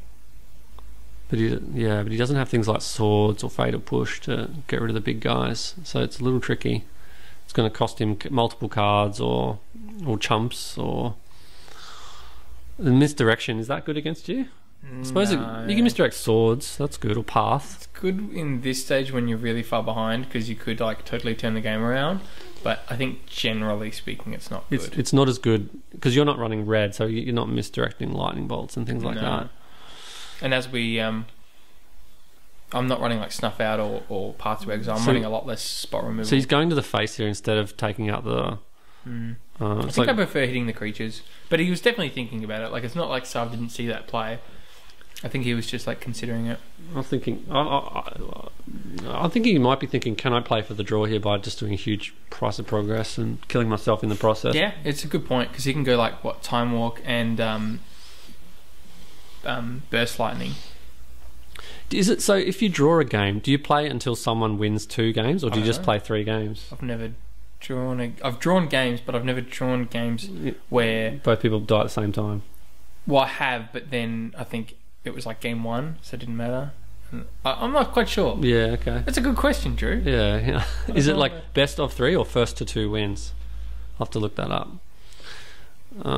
But he doesn't have things like swords or fatal push to get rid of the big guys, so it's a little tricky. It's going to cost him multiple cards or chumps or the misdirection. Is that good against you? I suppose you can misdirect swords. That's good, or path. It's good in this stage when you're really far behind because you could like totally turn the game around. But I think generally speaking, it's not good. It's not as good because you're not running red, so you're not misdirecting lightning bolts and things like that. And as we, I'm not running like snuff out or path to exile. I'm running a lot less spot removal. So he's going to the face here instead of taking out the. I think I prefer hitting the creatures, but he was definitely thinking about it. Like it's not like Sarv didn't see that play. I think he was just like considering it. I'm thinking. I think he might be thinking, can I play for the draw here by just doing a huge price of progress and killing myself in the process? Yeah, it's a good point because he can go like what time walk and burst lightning. Is it so? If you draw a game, do you play until someone wins 2 games, or do you just play 3 games? I've drawn games, but I've never drawn games where both people die at the same time. Well, I have, but then I think it was like game 1, so it didn't matter. I'm not quite sure. Yeah, okay. That's a good question, Drew. Yeah. Is it like best of 3 or first to 2 wins? I'll have to look that up.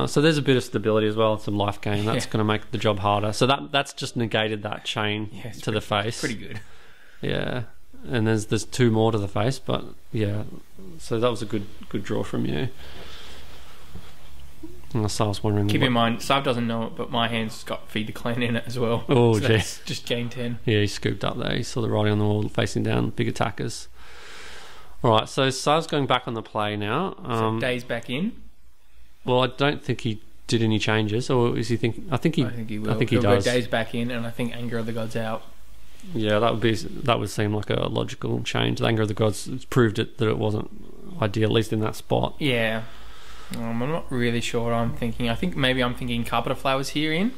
So there's a bit of stability as well, some life gain. That's going to make the job harder. So that's just negated that chain to the face. Pretty good. Yeah, and there's 2 more to the face, but yeah. So that was a good draw from you. So I was wondering. Keep in mind, Sarv doesn't know it, but my hand's got Feed the Clan in it as well. Oh, so that's just gain 10. Yeah, he scooped up there. He saw the writing on the wall, facing down big attackers. All right, so Sarv's going back on the play now. So Day's back in. Well, I don't think he did any changes, or is he thinking? I think he will. I think he does. Go Day's back in, and I think Anger of the Gods out. Yeah, that would seem like a logical change. The Anger of the Gods proved that it wasn't ideal, at least in that spot. Yeah. I'm not really sure what I'm thinking. I think maybe I'm thinking Carpenter Flowers here in,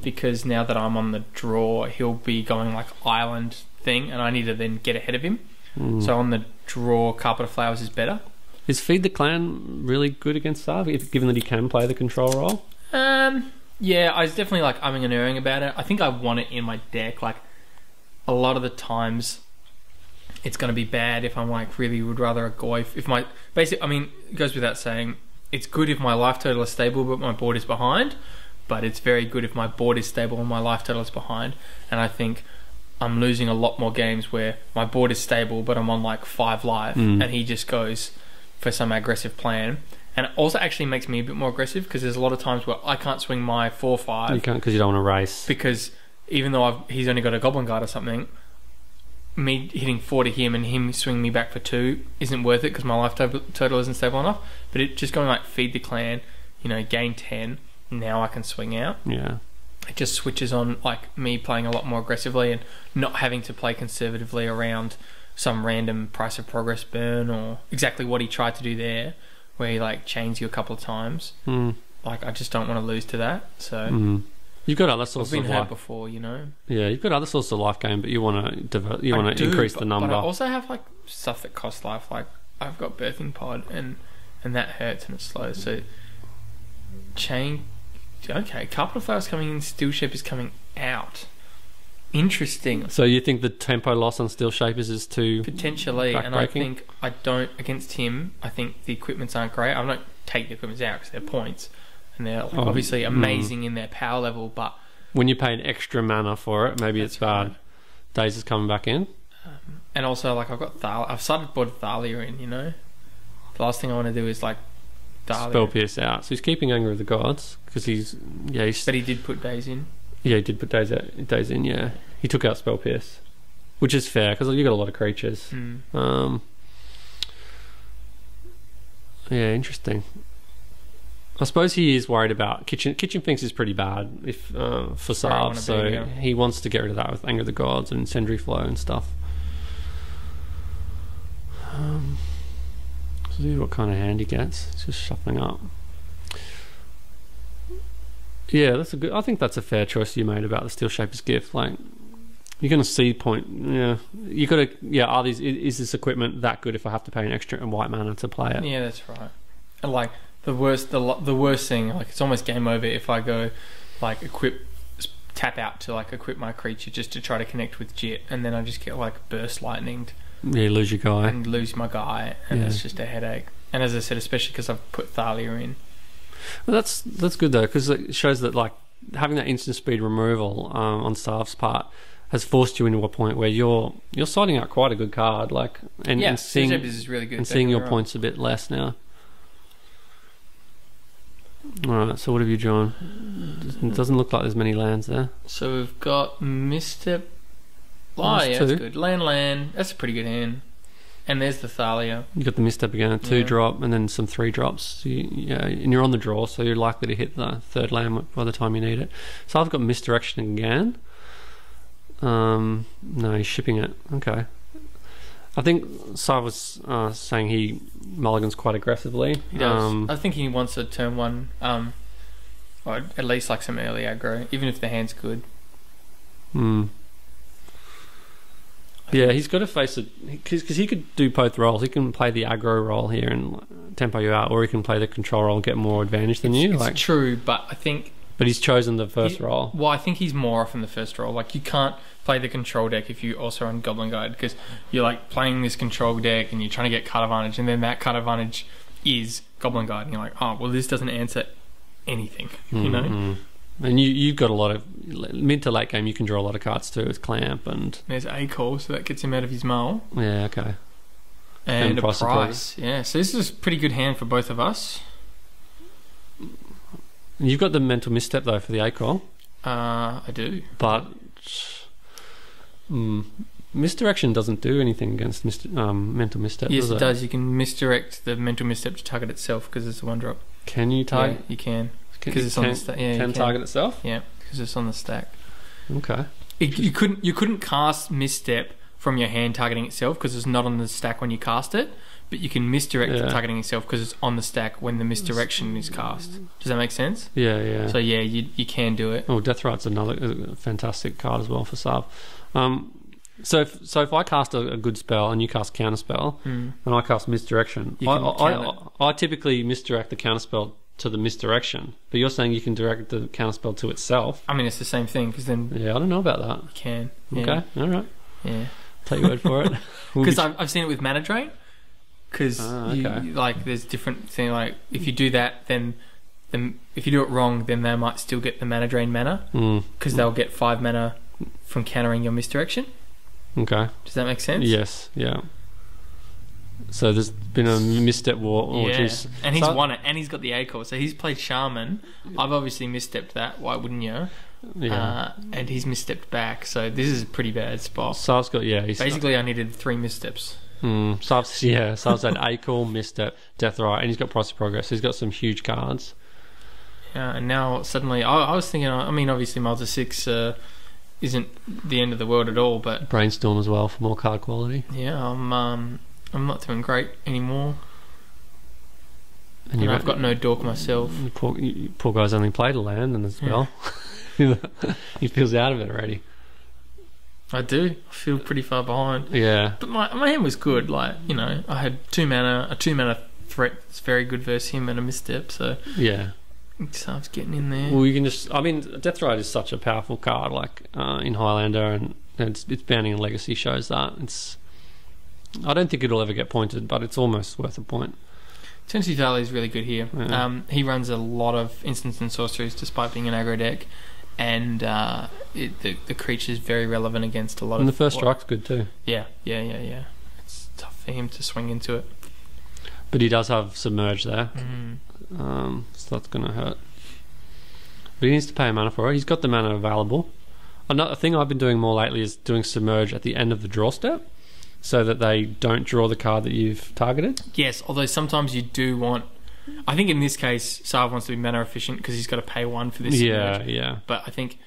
because now that I'm on the draw, he'll be going like island thing, and I need to then get ahead of him. So on the draw, Carpenter Flowers is better. Is Feed the Clan really good against Sarv, given that he can play the control role? Yeah, I was definitely like umming and erring about it. I think I want it in my deck. Like a lot of the times, it's going to be bad if I'm like really would rather a Goyf. If my I mean, it goes without saying, it's good if my life total is stable but my board is behind. But it's very good if my board is stable and my life total is behind. And I think I'm losing a lot more games where my board is stable but I'm on like 5 life and he just goes for some aggressive plan, and it also actually makes me a bit more aggressive because there's a lot of times where I can't swing my 4/5. You can't because you don't want to race. Because even though he's only got a Goblin Guard or something, me hitting 4 to him and him swinging me back for 2 isn't worth it because my life total isn't stable enough. But it just going like Feed the Clan, gain 10. Now I can swing out. Yeah. It just switches on like me playing a lot more aggressively and not having to play conservatively around some random price of progress burn or exactly what he tried to do there, where he like chains you a couple of times. Like I just don't want to lose to that. So you've got other sources. I've been of hurt life before, Yeah, you've got other sources of life game, but you want to increase the number. But I also have like stuff that costs life. Like I've got Birthing Pod, and that hurts and it's slow. So chain. Okay, Carpenter Flowers coming in. Steel Shapers coming out. Interesting. So you think the tempo loss on Steel Shapers is too potentially, and I think I don't against him. I think the equipments aren't great. I don't take the equipments out because they're points, and they're like obviously amazing in their power level. But when you pay an extra mana for it, maybe it's bad. Right. Days is coming back in, and also like I've started board Thalia in. The last thing I want to do is like Thalia. Spell Pierce out. So he's keeping Anger of the Gods because But he did put Days in. Yeah, he did put Days in, yeah. He took out Spell Pierce, which is fair, because you got a lot of creatures. Yeah, interesting. I suppose he is worried about... Kitchen Finks is pretty bad for Sarv, so he wants to get rid of that with Anger of the Gods and Incendiary Flow and stuff. See what kind of hand he gets. It's just shuffling up. Yeah, I think that's a fair choice you made about the Steel Shaper's Gift. Like, you're going to see point. Yeah, you got to. Yeah, is this equipment that good if I have to pay an extra white mana to play it? Yeah, that's right. And like the worst thing, like it's almost game over if I go like equip tap out to like equip my creature just to try to connect with Jit, and then I just get like burst lightninged. Yeah, you lose your guy. And lose my guy, and it's just a headache. And as I said, especially because I've put Thalia in. Well, that's good though, because it shows that like having that instant speed removal on Sarv's part has forced you into a point where you're siding out quite a good card, like and seeing is really good, and seeing your points a bit less now. All right, so what have you drawn? It doesn't look like there's many lands there. So we've got Misstep. Oh, yeah, that's good. Land. That's a pretty good hand. And there's the Thalia. You got the Misstep again, a 2-drop, and then some 3-drops. So and you're on the draw, so you're likely to hit the third land by the time you need it. So I've got Misdirection again. No, he's shipping it. Okay. I think Sarv was saying he mulligans quite aggressively. He does. I think he wants a turn 1, or at least like some early aggro, even if the hand's good. Yeah, he's got to face it, because he could do both roles. He can play the aggro role here and tempo you out, or he can play the control role and get more advantage than you. It's true, but I think... But he's chosen the first role. Well, I think he's more often the first role. Like, you can't play the control deck if you also run Goblin Guide, because you're like playing this control deck and you're trying to get card advantage, and then that card advantage is Goblin Guide, and you're like, oh, well, this doesn't answer anything, you know? And you've got a lot of mid to late game. You can draw a lot of cards too with Clamp and there's a call, so that gets him out of his mull. Yeah, okay. And a price. Yeah, so this is a pretty good hand for both of us. You've got the Mental Misstep though for the A-call. I do. But Misdirection doesn't do anything against Mental Misstep. Yes, it does. You can misdirect the Mental Misstep to target itself because it's a 1-drop. Can you target? Yeah, you can. Because it's on the stack. Yeah, can target itself? Yeah, because it's on the stack. Okay. You couldn't cast Misstep from your hand targeting itself because it's not on the stack when you cast it, but you can misdirect it targeting itself because it's on the stack when the misdirection is cast. Does that make sense? Yeah, yeah. So yeah, you can do it. Oh, Deathright's another fantastic card as well for Sarv. So if I cast a good spell and you cast counterspell and I cast Misdirection, I typically misdirect the counterspell to the misdirection, but you're saying you can direct the counterspell to itself. I mean, it's the same thing because then I don't know about that. You can. Okay, all right. Yeah, take your word for it. Because I've seen it with Mana Drain. Because like there's different thing. Like if you do that, then if you do it wrong, then they might still get the Mana Drain mana because they'll get 5 mana from countering your misdirection. Okay. Does that make sense? Yes. Yeah. So there's been a misstep war. And he's won it, and he's got the A-core. So he's played Shaman. I've obviously misstepped that. Why wouldn't you? Yeah. And he's misstepped back. So this is a pretty bad spot. Sarv's got basically I needed 3 missteps. Sarv's had A-core, misstep, Deathrite, and he's got Price of Progress. He's got some huge cards. Yeah, and now suddenly I was thinking. I mean, obviously Multi 6 isn't the end of the world at all, but Brainstorm as well for more card quality. Yeah, I'm not doing great anymore. And I've got no dork myself. Poor guy's only played a land and as well. He feels out of it already. I do. I feel pretty far behind. Yeah. But my hand was good. Like, you know, I had a 2 mana threat that's very good versus him and a misstep, so yeah. So I was getting in there. Well, you can just... I mean, Deathrite is such a powerful card, like, in Highlander, and it's banning in Legacy shows that. I don't think it'll ever get pointed, but it's almost worth a point. Tennessee Valley is really good here. Yeah. He runs a lot of instants and sorceries despite being an aggro deck, and the creature's very relevant against a lot of... And the first strike's good too. Yeah. It's tough for him to swing into it. But he does have Submerge there, so that's going to hurt. But he needs to pay a mana for it. He's got the mana available. Another thing I've been doing more lately is doing Submerge at the end of the draw step, so that they don't draw the card that you've targeted. Yes, although sometimes you do want... I think in this case, Sarv wants to be mana efficient because he's got to pay 1 for this. Yeah. But I think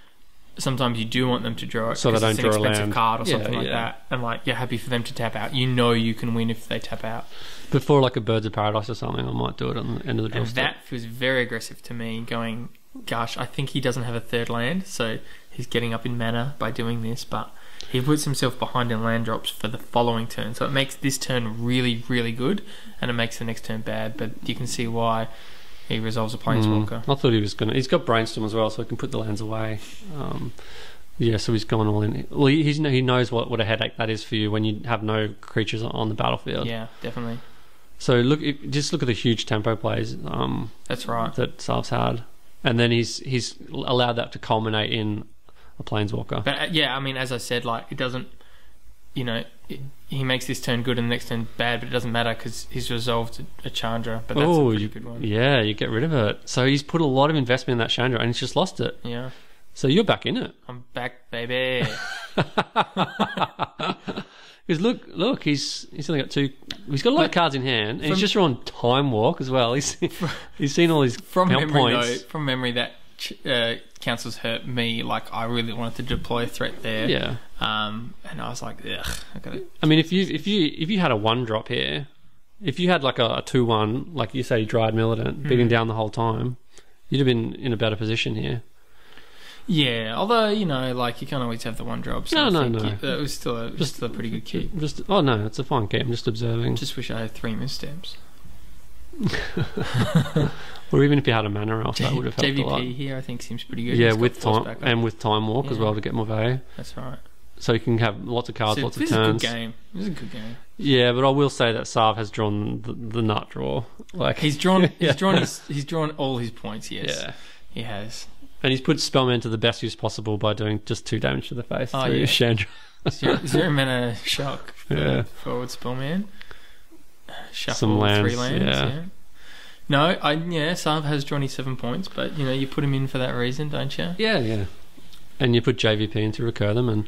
sometimes you do want them to draw it so they don't it's draw an expensive a land card or something like that. And like, you're happy for them to tap out. You know you can win if they tap out. Before like a Birds of Paradise or something, I might do it on the end of the draw step. And that feels very aggressive to me, going, gosh, I think he doesn't have a 3rd land, so he's getting up in mana by doing this, but... He puts himself behind in land drops for the following turn, so it makes this turn really, really good, and it makes the next turn bad. But you can see why he resolves a Planeswalker. I thought he was going to... He's got Brainstorm as well, so he can put the lands away. Yeah, so he's going all in. Well, he knows what a headache that is for you when you have no creatures on the battlefield. Yeah, definitely. So just look at the huge tempo plays. That's right. That Sarv's had, and then he's allowed that to culminate in a Planeswalker. But yeah, I mean, as I said, like it doesn't. He makes this turn good and the next turn bad, but it doesn't matter because he's resolved a Chandra. But that's a pretty good one. Yeah, you get rid of it. So he's put a lot of investment in that Chandra, and he's just lost it. Yeah. So you're back in it. I'm back, baby. Because look, he's only got two. He's got a lot of cards in hand, and he's just on Time Walk as well. He's seen all his from points. Though, from memory, that councils hurt me. Like I really wanted to deploy a threat there. Yeah. And I was like, ugh, I got it. I mean, if you had a 1-drop here, if you had like a 2/1, like you say, Dryad Militant, beating down the whole time, you'd have been in a better position here. Yeah, although like you can't always have the 1-drop. So no. It was still a pretty good keep. No, it's a fine keep. I'm just observing. Just wish I had 3 missteps. Or even if you had a mana elf, that would have helped JVP a lot. here, I think, seems pretty good. Yeah, with Time Walk as well to get more value. That's right. So you can have lots of cards, lots of turns. This is a good game. Yeah, but I will say that Sarv has drawn the nut draw. Like he's drawn all his points. Yes, yeah, he has. And he's put Spellman to the best use possible by doing just 2 damage to the face through Chandra. 0 mana shock forward Spellman. Shuffle some lands, 3 lands. Yeah. No, Sarv has drawn his 7 points, but you put him in for that reason, don't you? Yeah. And you put JVP in to recur them, and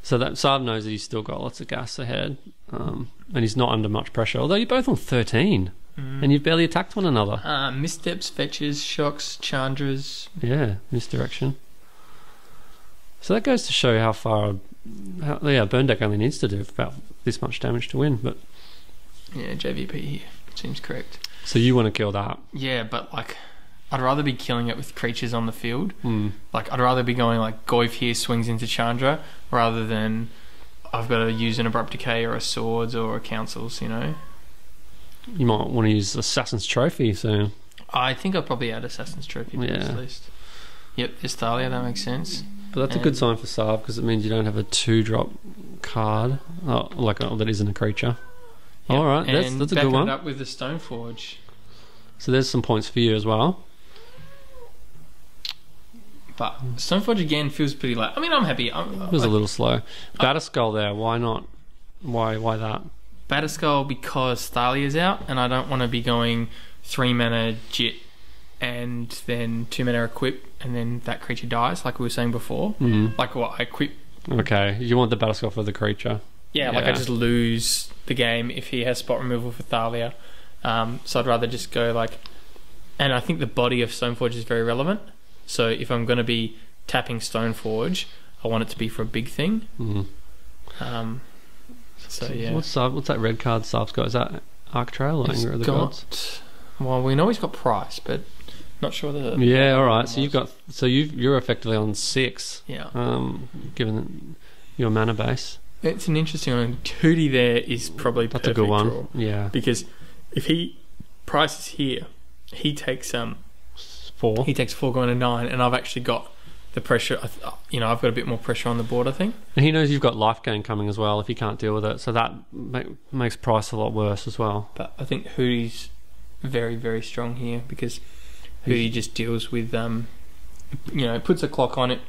so that Sarv knows that he's still got lots of gas ahead, and he's not under much pressure. Although you're both on 13. And you've barely attacked one another. Missteps, fetches, shocks, Chandras. Yeah, misdirection. So that goes to show how far... Burn Deck only needs to do about this much damage to win. But yeah, JVP here. Seems correct. So you want to kill that? Yeah, but I'd rather be killing it with creatures on the field. Like, I'd rather be going like Goyf here swings into Chandra rather than I've got to use an Abrupt Decay or a Swords or a Councils, You might want to use Assassin's Trophy, so... I think I'll probably add Assassin's Trophy to this list. Yep, there's Thalia, that makes sense. But that's a good sign for Sarv, because it means you don't have a 2-drop card, that isn't a creature. Yep. Alright, that's a good one. And up with the Stoneforge. So there's some points for you as well. But Stoneforge again feels pretty light. I mean, I'm happy. It was a little slow. Batterskull there, why not? Why that? Batterskull because Thalia's out, and I don't want to be going 3 mana Jit and then 2 mana equip, and then that creature dies, like we were saying before. Like what I equip. Okay, you want the Batterskull for the creature. Yeah, like I just lose the game if he has spot removal for Thalia. So I'd rather just go like... And I think the body of Stoneforge is very relevant. So if I'm going to be tapping Stoneforge, I want it to be for a big thing. So yeah. What's that red card Sarv's got? Is that Arc Trail or Anger of the Gods? Well, we know he's got Price, but not sure the... Yeah, alright. So you're effectively on 6. Yeah. Given your mana base. It's an interesting one. Hootie there is probably perfect. That's a good one. Draw. Yeah. Because if he prices here, he takes 4. He takes 4 going to 9, and I've actually got the pressure. I've got a bit more pressure on the board, I think. And he knows you've got life gain coming as well if he can't deal with it, so that makes Price a lot worse as well. But I think Hootie's very, very strong here because Hootie just deals with puts a clock on it.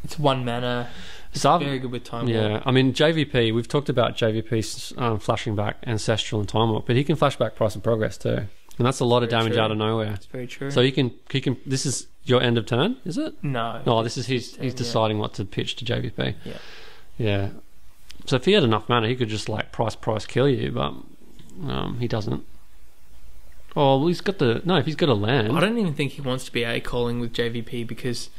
It's 1 mana. It's very good with Time Walk. Yeah, I mean JVP. We've talked about JVP's flashing back Ancestral and Time Walk, but he can flash back Price of Progress too, and that's a lot of damage out of nowhere. That's very true. So he can. This is your end of turn, is it? No. Oh, this is he's deciding what to pitch to JVP. Yeah. Yeah. So if he had enough mana, he could just like price kill you, but he doesn't. Oh, well, if he's got a land. I don't even think he wants to be calling with JVP because,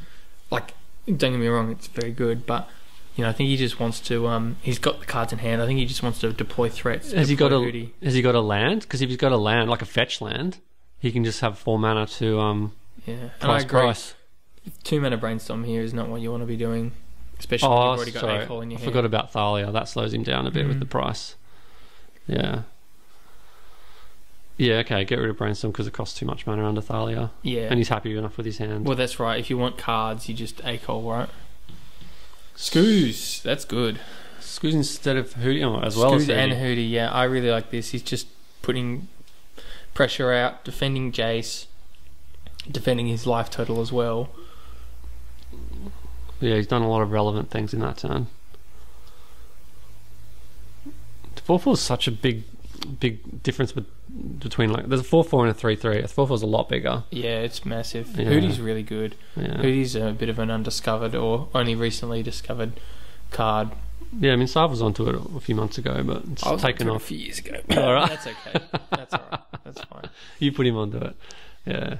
like, don't get me wrong, it's very good, but I think he just wants to. He's got the cards in hand. I think he just wants to deploy threats. Has he got a land? Because if he's got a land, like a fetch land, he can just have 4 mana to price. 2 mana Brainstorm here is not what you want to be doing, especially when you've already got A-Call in your hand. I forgot about Thalia. That slows him down a bit with the price. Yeah. Yeah, okay, get rid of Brainstorm because it costs too much mana under Thalia. Yeah. And he's happy enough with his hand. Well, that's right. If you want cards, you just ACOL, right? Scoos, that's good. Scoos instead of Hootie, as well Scoos as Hootie. and Hootie, yeah. I really like this. He's just putting pressure out, defending Jace, defending his life total as well. Yeah, he's done a lot of relevant things in that turn. The 4/4 is such a big difference between, like, there's a 4/4 and a 3/3. A 4/4 is a lot bigger. Yeah, it's massive. Yeah. Hootie's really good. Yeah. Hootie's a bit of an undiscovered or only recently discovered card. Yeah, I mean, Sarv was onto it a few months ago, but it's taken off a few years ago. All right. That's okay. That's all right. That's fine. You put him onto it. Yeah.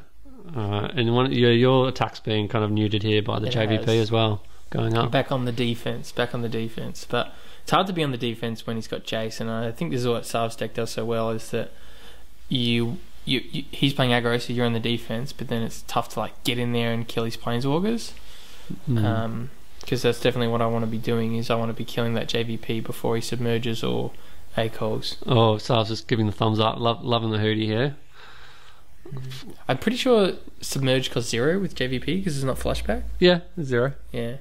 And your attack's being kind of neutered here by the JVP as well, going up. Back on the defense. But it's hard to be on the defense when he's got Jace, and I think this is what Sarv's deck does so well, is that he's playing aggro, so you're on the defense, but then it's tough to, like, get in there and kill his Planeswalkers. Because that's definitely what I want to be doing, is I want to be killing that JVP before he submerges or ACOLs. Oh, Sarv's just giving the thumbs up, loving the Hootie here. I'm pretty sure submerge costs 0 with JVP because it's not flashback. Yeah, 0. Yeah.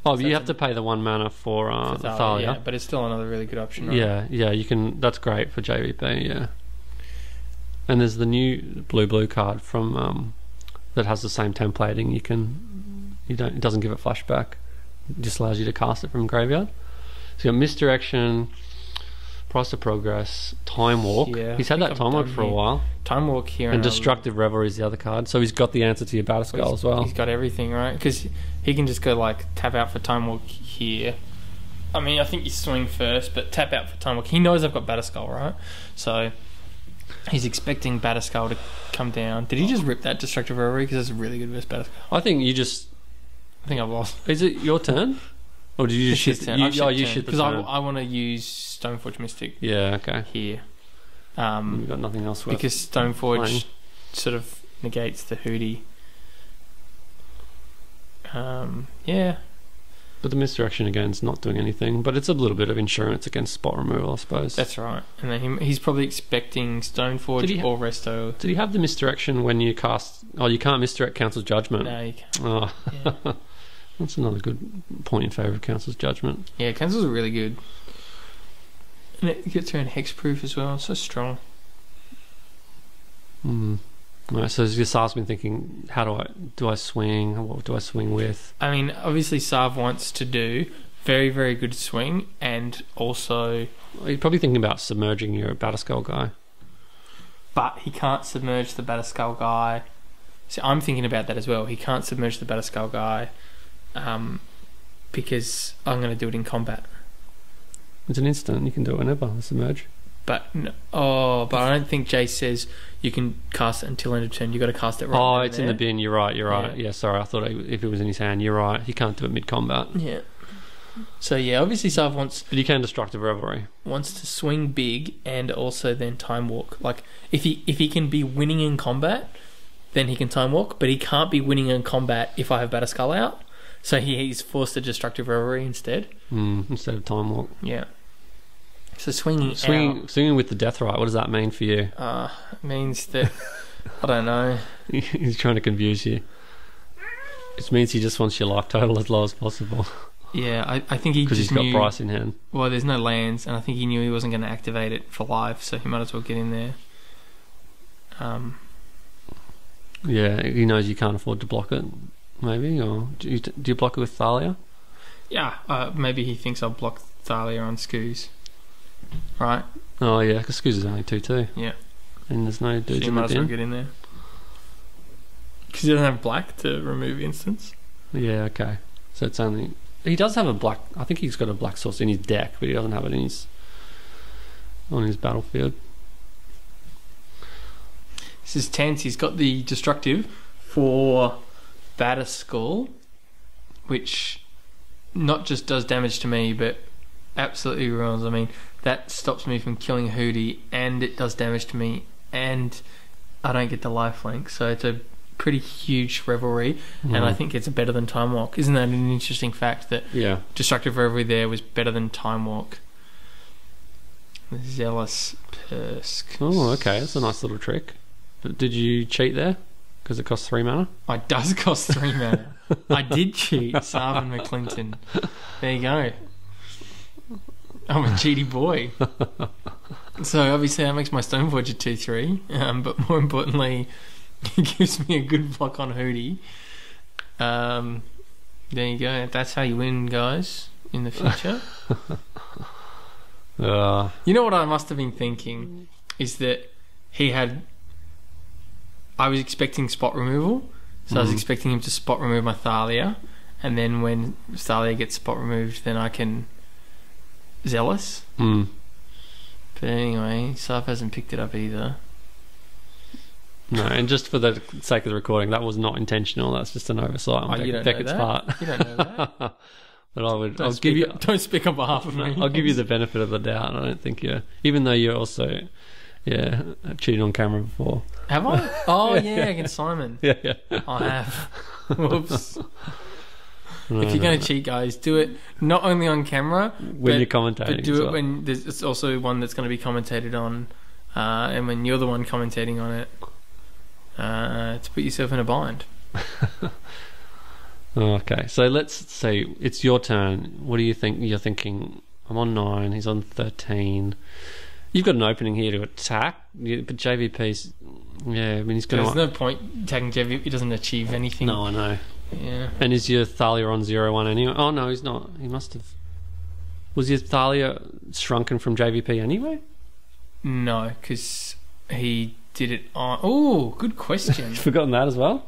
Oh, but you have to pay the 1 mana for Thalia. Yeah, but it's still another really good option, right? Yeah, you can. That's great for JVP. Yeah. And there's the new blue card from that has the same templating. It doesn't give it flashback. It just allows you to cast it from graveyard. So you got Misdirection, Price of Progress, Time Walk. Yeah, he's had that Time Walk for a while. Time Walk here. And Destructive Revelry is the other card. So he's got the answer to your Batterskull as well. He's got everything, right? Because he can just go, like, tap out for Time Walk here. I mean, I think you swing first, but tap out for Time Walk. He knows I've got Batterskull, right? So he's expecting Batterskull to come down. Did he just rip that Destructive Revelry? Because that's really good versus Batterskull. I think I've lost. Is it your turn? Or did you just shit? You shit because I want to use Stoneforge Mystic. Yeah, okay. Here, you've got nothing else worth because Stoneforge playing. Sort of negates the Hootie. Yeah. But the Misdirection again is not doing anything. But it's a little bit of insurance against spot removal, I suppose. That's right. And then he's probably expecting Stoneforge or Resto. Did he have the Misdirection when you cast? Oh, you can't misdirect Council's Judgment. No, you can't. Oh. Yeah. That's another good point in favour of Council's Judgment. Yeah, Council's really good. And it gets around hexproof as well. It's so strong. Right, so Sarv's been thinking, how do I swing? What do I swing with? I mean, obviously Sarv wants to do very, very good swing, and also You're probably thinking about submerging your Batterskull guy. But he can't submerge the Batterskull guy. So I'm thinking about that as well. He can't submerge the Batterskull guy because I'm going to do it in combat. It's an instant. You can do it whenever. Submerge. But I don't think Jace says you can cast it until end of turn. You got to cast it right. Oh, it's in the bin. You're right. Yeah, sorry. I thought if it was in his hand. You're right. He can't do it mid combat. Yeah. So yeah, obviously Sarv wants. But you can Destructive Revelry. Wants to swing big and also then Time Walk. Like if he can be winning in combat, then he can Time Walk. But he can't be winning in combat if I have Batterskull out. So he's forced to Destructive Revelry instead. Instead of Time Walk. Yeah. So swinging with the Deathrite, what does that mean for you? It means that I don't know. He's trying to confuse you. It means he just wants your life total as low as possible. Yeah, I think he just because he's got Bryce in hand. Well, there's no lands, and I think he knew he wasn't going to activate it for life, so he might as well get in there. Yeah, he knows you can't afford to block it. Maybe, or do you block it with Thalia? Yeah, maybe he thinks I'll block Thalia on Scoos. Right? Oh yeah, because Scoos is only 2/2. Yeah. And there's no dudes so in the bin. might as well get in there. Because he doesn't have black to remove instants. Yeah, okay. So it's only... He does have a black... I think he's got a black source in his deck, but he doesn't have it on his battlefield. This is tense. He's got the Destructive for Batterskull, which not just does damage to me, but absolutely ruins. I mean, that stops me from killing Hootie, and it does damage to me, and I don't get the lifelink. So it's a pretty huge Revelry, and I think it's better than Time Walk. Isn't that an interesting fact that Destructive Revelry there was better than Time Walk? Zealous Purse. Oh, okay. That's a nice little trick. But did you cheat there? Because it costs 3 mana? Oh, it does cost 3 mana. I did cheat. Sarven McLinton. There you go. I'm a cheaty boy. So obviously that makes my Stoneforge a 2/3. But more importantly, it gives me a good block on Hootie. There you go. That's how you win, guys, in the future. You know what I must have been thinking is that I was expecting spot removal, so I was expecting him to spot remove my Thalia, and then when Thalia gets spot removed, then I can Zealous. But anyway, Sarf hasn't picked it up either. No, and just for the sake of the recording, that was not intentional. That's just an oversight on Beckett's part. You don't know that. But Don't speak on behalf of me. I'll give you the benefit of the doubt. I don't think even though you're also, cheated on camera before. Have I? Oh yeah, against Simon. Yeah. I have. Whoops. If you're going to cheat, guys, do it not only on camera when you're commentating, but do it when it's also one that's going to be commentated on, and when you're the one commentating on it, to put yourself in a bind. Okay, so let's say it's your turn. What do you think? You're thinking, I'm on 9, he's on 13. You've got an opening here to attack, but JVP's... Yeah, I mean, he's going to... There's no point attacking JVP, he doesn't achieve anything. No, I know. Yeah. And is your Thalia on 0-1 anyway? Oh, no, he's not. He must have... Was your Thalia shrunken from JVP anyway? No, because he did it on... Oh, good question. You've forgotten that as well?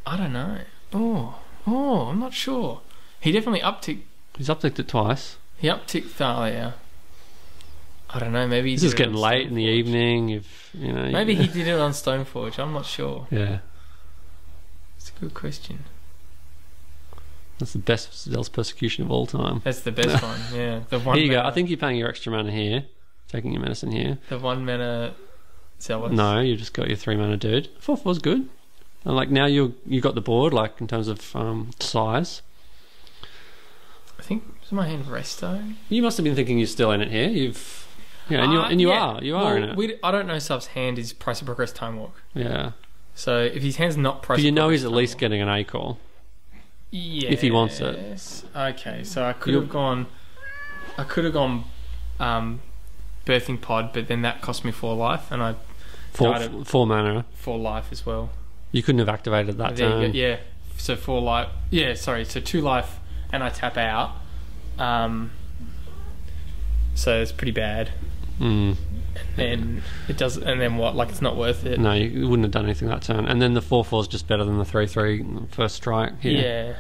I don't know. Oh, I'm not sure. He definitely upticked... He's upticked it twice. He upticked Thalia. I don't know, maybe... This is getting late in the evening. Maybe he did it on Stoneforge, I'm not sure. Yeah. It's a good question. That's the best Zealous Persecution of all time. That's the best one, yeah. The one here you go. I think you're paying your extra mana here. Taking your medicine here. The 1 mana Zealous. No, you just got your 3 mana dude. 4/4's good. And like now you got the board, like in terms of size. I think is my hand Resto. You must have been thinking you're still in it here. You are in it. I don't know Sub's hand is Price of Progress Time Walk. Yeah. So if his hand's not Price, but you know he's at least getting an A call. Yeah. If he wants it. Okay, so I could have gone. Birthing Pod, but then that cost me 4 life, and I 4 mana. 4 life as well. You couldn't have activated that turn. Yeah. So 4 life. Yeah, sorry. So 2 life, and I tap out. So it's pretty bad. And then it does. And then what? Like it's not worth it. No, you wouldn't have done anything that turn. And then the 4/4 is just better than the 3/3 first strike. Here. Yeah.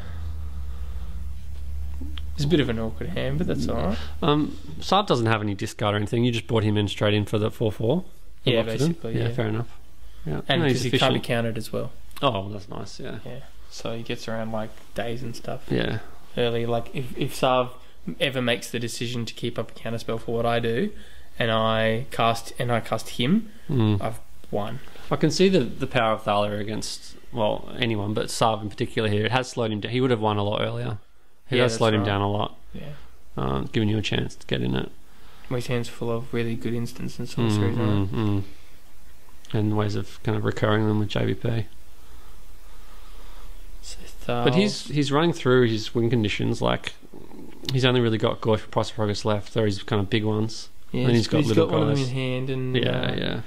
It's a bit of an awkward hand, but that's alright. Sarv doesn't have any discard or anything. You just brought him in straight in for the 4/4. Yeah, basically. Yeah, fair enough. Yeah, and because he can't be countered as well. Oh, well, that's nice. Yeah. Yeah. So he gets around like days and stuff. Yeah. Early, like if Sarv ever makes the decision to keep up a counterspell for what I do, and I cast him, I've won. I can see the power of Thalia against anyone, but Sarv in particular here. It has slowed him down. He would have won a lot earlier. It has slowed him down a lot. Yeah. Giving you a chance to get in it. My hand's full of really good instants and sorceries, and ways of kind of recurring them with JVP. But he's running through his win conditions. Like he's only really got Goy for Price of Progress left. They're his kind of big ones. Yeah, and he's got little one of guys. them in hand, and yeah.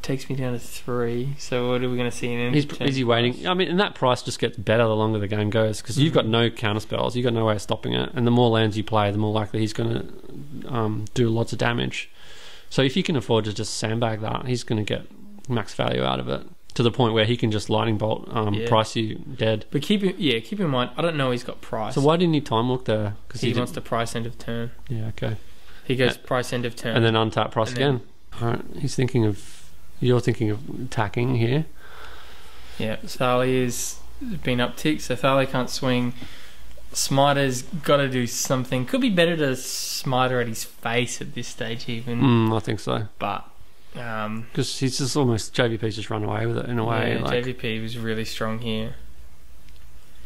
Takes me down to 3. So what are we going to see in? Is he waiting? I mean, and that price just gets better the longer the game goes because you've got no counter spells. You've got no way of stopping it, and the more lands you play, the more likely he's going to do lots of damage. So if you can afford to just sandbag that, he's going to get max value out of it to the point where he can just lightning bolt price you dead. But keep in mind, I don't know he's got price. So why didn't he time look there? Because he wants to price end of turn. Yeah, okay. He goes price end of turn and then untap price again. All right, you're thinking of attacking here. Yeah, Thalia's been upticked, so Thalia can't swing. Smiter's got to do something. Could be better to smiter at his face at this stage, even. I think so. But because he's just almost JVP's just run away with it in a way. Yeah, JVP was really strong here.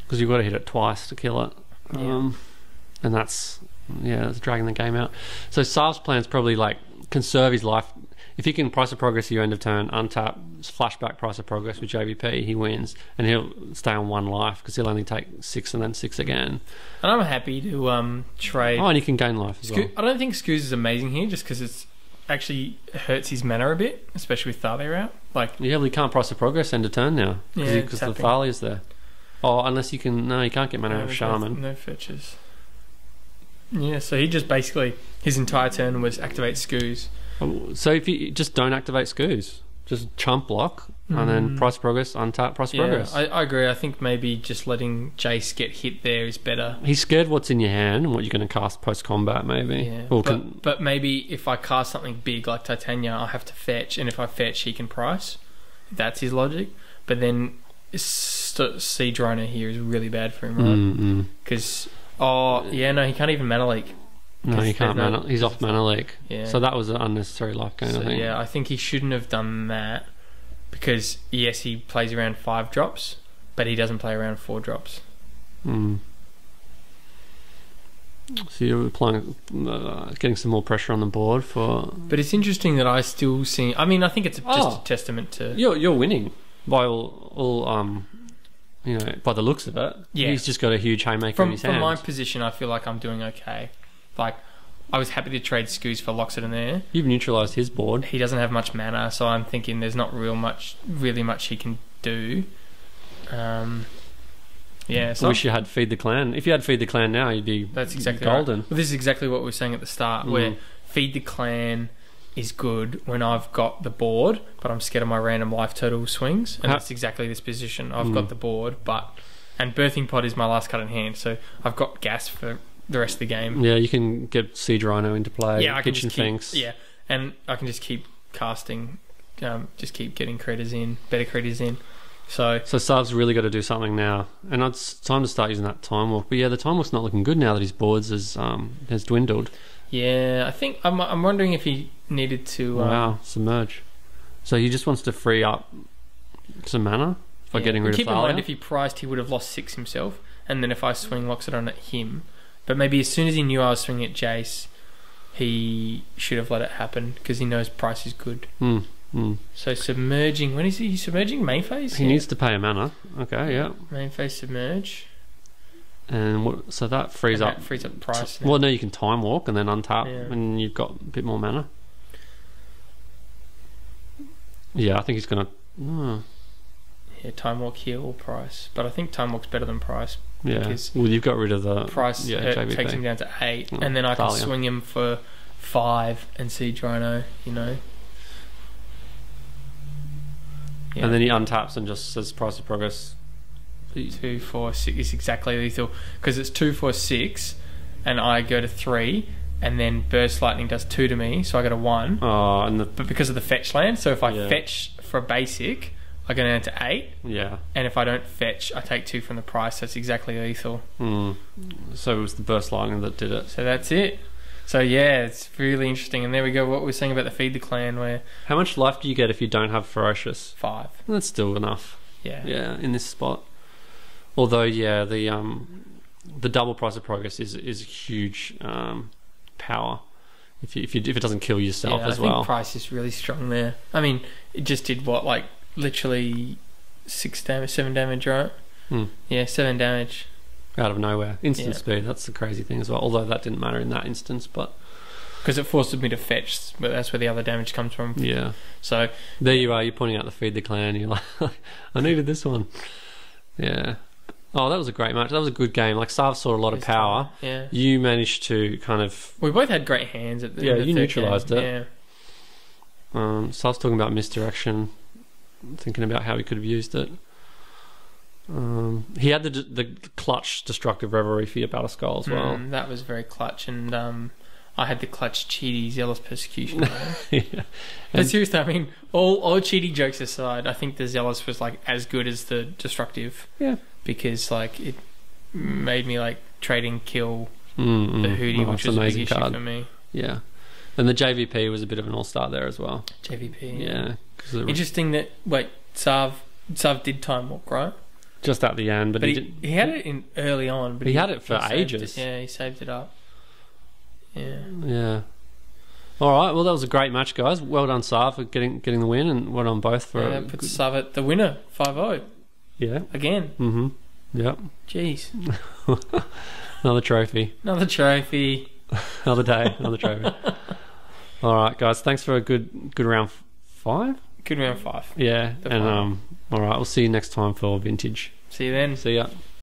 Because you've got to hit it twice to kill it, and that's dragging the game out. So Sarv's plan's probably like conserve his life. If he can price of progress at your end of turn, untap, flashback price of progress with JVP, he wins, and he'll stay on 1 life because he'll only take 6 and then 6 again. And I'm happy to trade. Oh, and he can gain life as well. I don't think Scoos is amazing here, just because it's actually hurts his mana a bit, especially with Thalia out. Yeah, well, you can't price of progress end of turn now because the Thalia's there. Oh, unless you can. No, you can't get mana out of Shaman. No fetches. Yeah, so he just basically his entire turn was activate Scoos. So if you just don't activate Scoos, just chump block and then price progress, untap price progress. I agree. I think maybe just letting Jace get hit there is better. He's scared what's in your hand and what you're going to cast post combat, maybe. Yeah, but maybe if I cast something big like Titania, I'll have to fetch, and if I fetch, he can price. That's his logic. But then Siege Rhino here is really bad for him, right? Because he can't even mana leak. No, he can't he's off mana leak. Yeah. So that was an unnecessary life gain, I think. Yeah, I think he shouldn't have done that because, yes, he plays around 5 drops, but he doesn't play around 4 drops. So you're applying, getting some more pressure on the board for... But it's interesting that I still see... I mean, I think it's just a testament to... You're winning by all by the looks of it. Yeah. He's just got a huge haymaker in his hand. From my position, I feel like I'm doing okay. I was happy to trade Scoos for Loxodon there. You've neutralised his board. He doesn't have much mana, so I'm thinking there's not really much he can do. So I wish you had Feed the Clan. If you had Feed the Clan now, you'd be golden. Right. Well, this is exactly what we were saying at the start, where Feed the Clan is good when I've got the board, but I'm scared of my random life total swings, and that's exactly this position. I've got the board, and Birthing Pod is my last card in hand, so I've got gas for the rest of the game. Yeah, you can get Siege Rhino into play. Yeah, I can Kitchen Finks. Yeah, and I can just keep casting, just keep getting critters in, better critters in. So Sarv's really got to do something now, and it's time to start using that Time Walk. But yeah, the Time Walk's not looking good now that his boards has dwindled. Yeah, I think I'm wondering if he needed to submerge. So he just wants to free up some mana by getting rid of Thalia. Keep in mind, if he priced, he would have lost 6 himself, and then if I swing Loxodon at him. But maybe as soon as he knew I was swinging at Jace, he should have let it happen because he knows price is good. So submerging, when is he submerging? Main phase? He needs to pay a mana. Okay, yeah. Main phase submerge. And so that frees up price. Well, no, you can Time Walk and then untap, and you've got a bit more mana. Yeah, I think he's going to... Yeah, Time Walk here or price. But I think Time Walk's better than price. Yeah, well, you've got rid of the... Price takes him down to 8, and then I can swing him for 5 and Siege Rhino, Yeah. And then he untaps and just says price of progress. 2, 4, 6 is exactly lethal. Because it's 2, 4, 6, and I go to 3, and then Burst Lightning does 2 to me, so I go to 1. But because of the fetch land, so if I fetch for a basic... I go down to 8. Yeah. And if I don't fetch, I take 2 from the price. That's exactly lethal. So it was the Burst Lightning that did it. So that's it. So yeah, it's really interesting. And there we go. What we were saying about the Feed the Clan, where how much life do you get if you don't have Ferocious? 5. That's still enough. Yeah. Yeah, in this spot. Although the double price of progress is huge power. If it doesn't kill yourself as well. I think price is really strong there. I mean, it just did literally 7 damage, right? Yeah, 7 damage. Out of nowhere. Instant speed, that's the crazy thing as well. Although that didn't matter in that instance, but... Because it forces me to fetch, but that's where the other damage comes from. Yeah. So... There you are, you're pointing out the Feed the Clan, you're like, I needed this one. Yeah. Oh, that was a great match. That was a good game. Sarv saw a lot of power. Yeah. You managed to kind of... We both had great hands at the end of the you neutralised it. Yeah. Sarv's talking about misdirection, thinking about how he could have used it. He had the clutch Destructive Reverie for your Battle Skull as well. That was very clutch, and I had the clutch Cheaty Zealous Persecution. Yeah. But seriously, I mean, all cheaty jokes aside, I think the Zealous was as good as the Destructive. Yeah. Because it made me trading kill the Hootie, which was a big issue for me. Yeah. And the JVP was a bit of an all-star there as well. JVP. Yeah. Interesting that Sarv did Time Walk, right? Just at the end, but he had it in early on. But he had it for ages. He saved it up. Yeah. Yeah. All right, well, that was a great match, guys. Well done, Sarv, for getting the win, and well done both for... Yeah, puts Sarv at the winner, 5-0. Yeah. Again. Mm-hmm. Yep. Jeez. Another trophy. Another trophy. Another day, another trophy. All right, guys, thanks for a good round 5. Good round 5. Yeah, and all right, we'll see you next time for Vintage. See you then. See ya.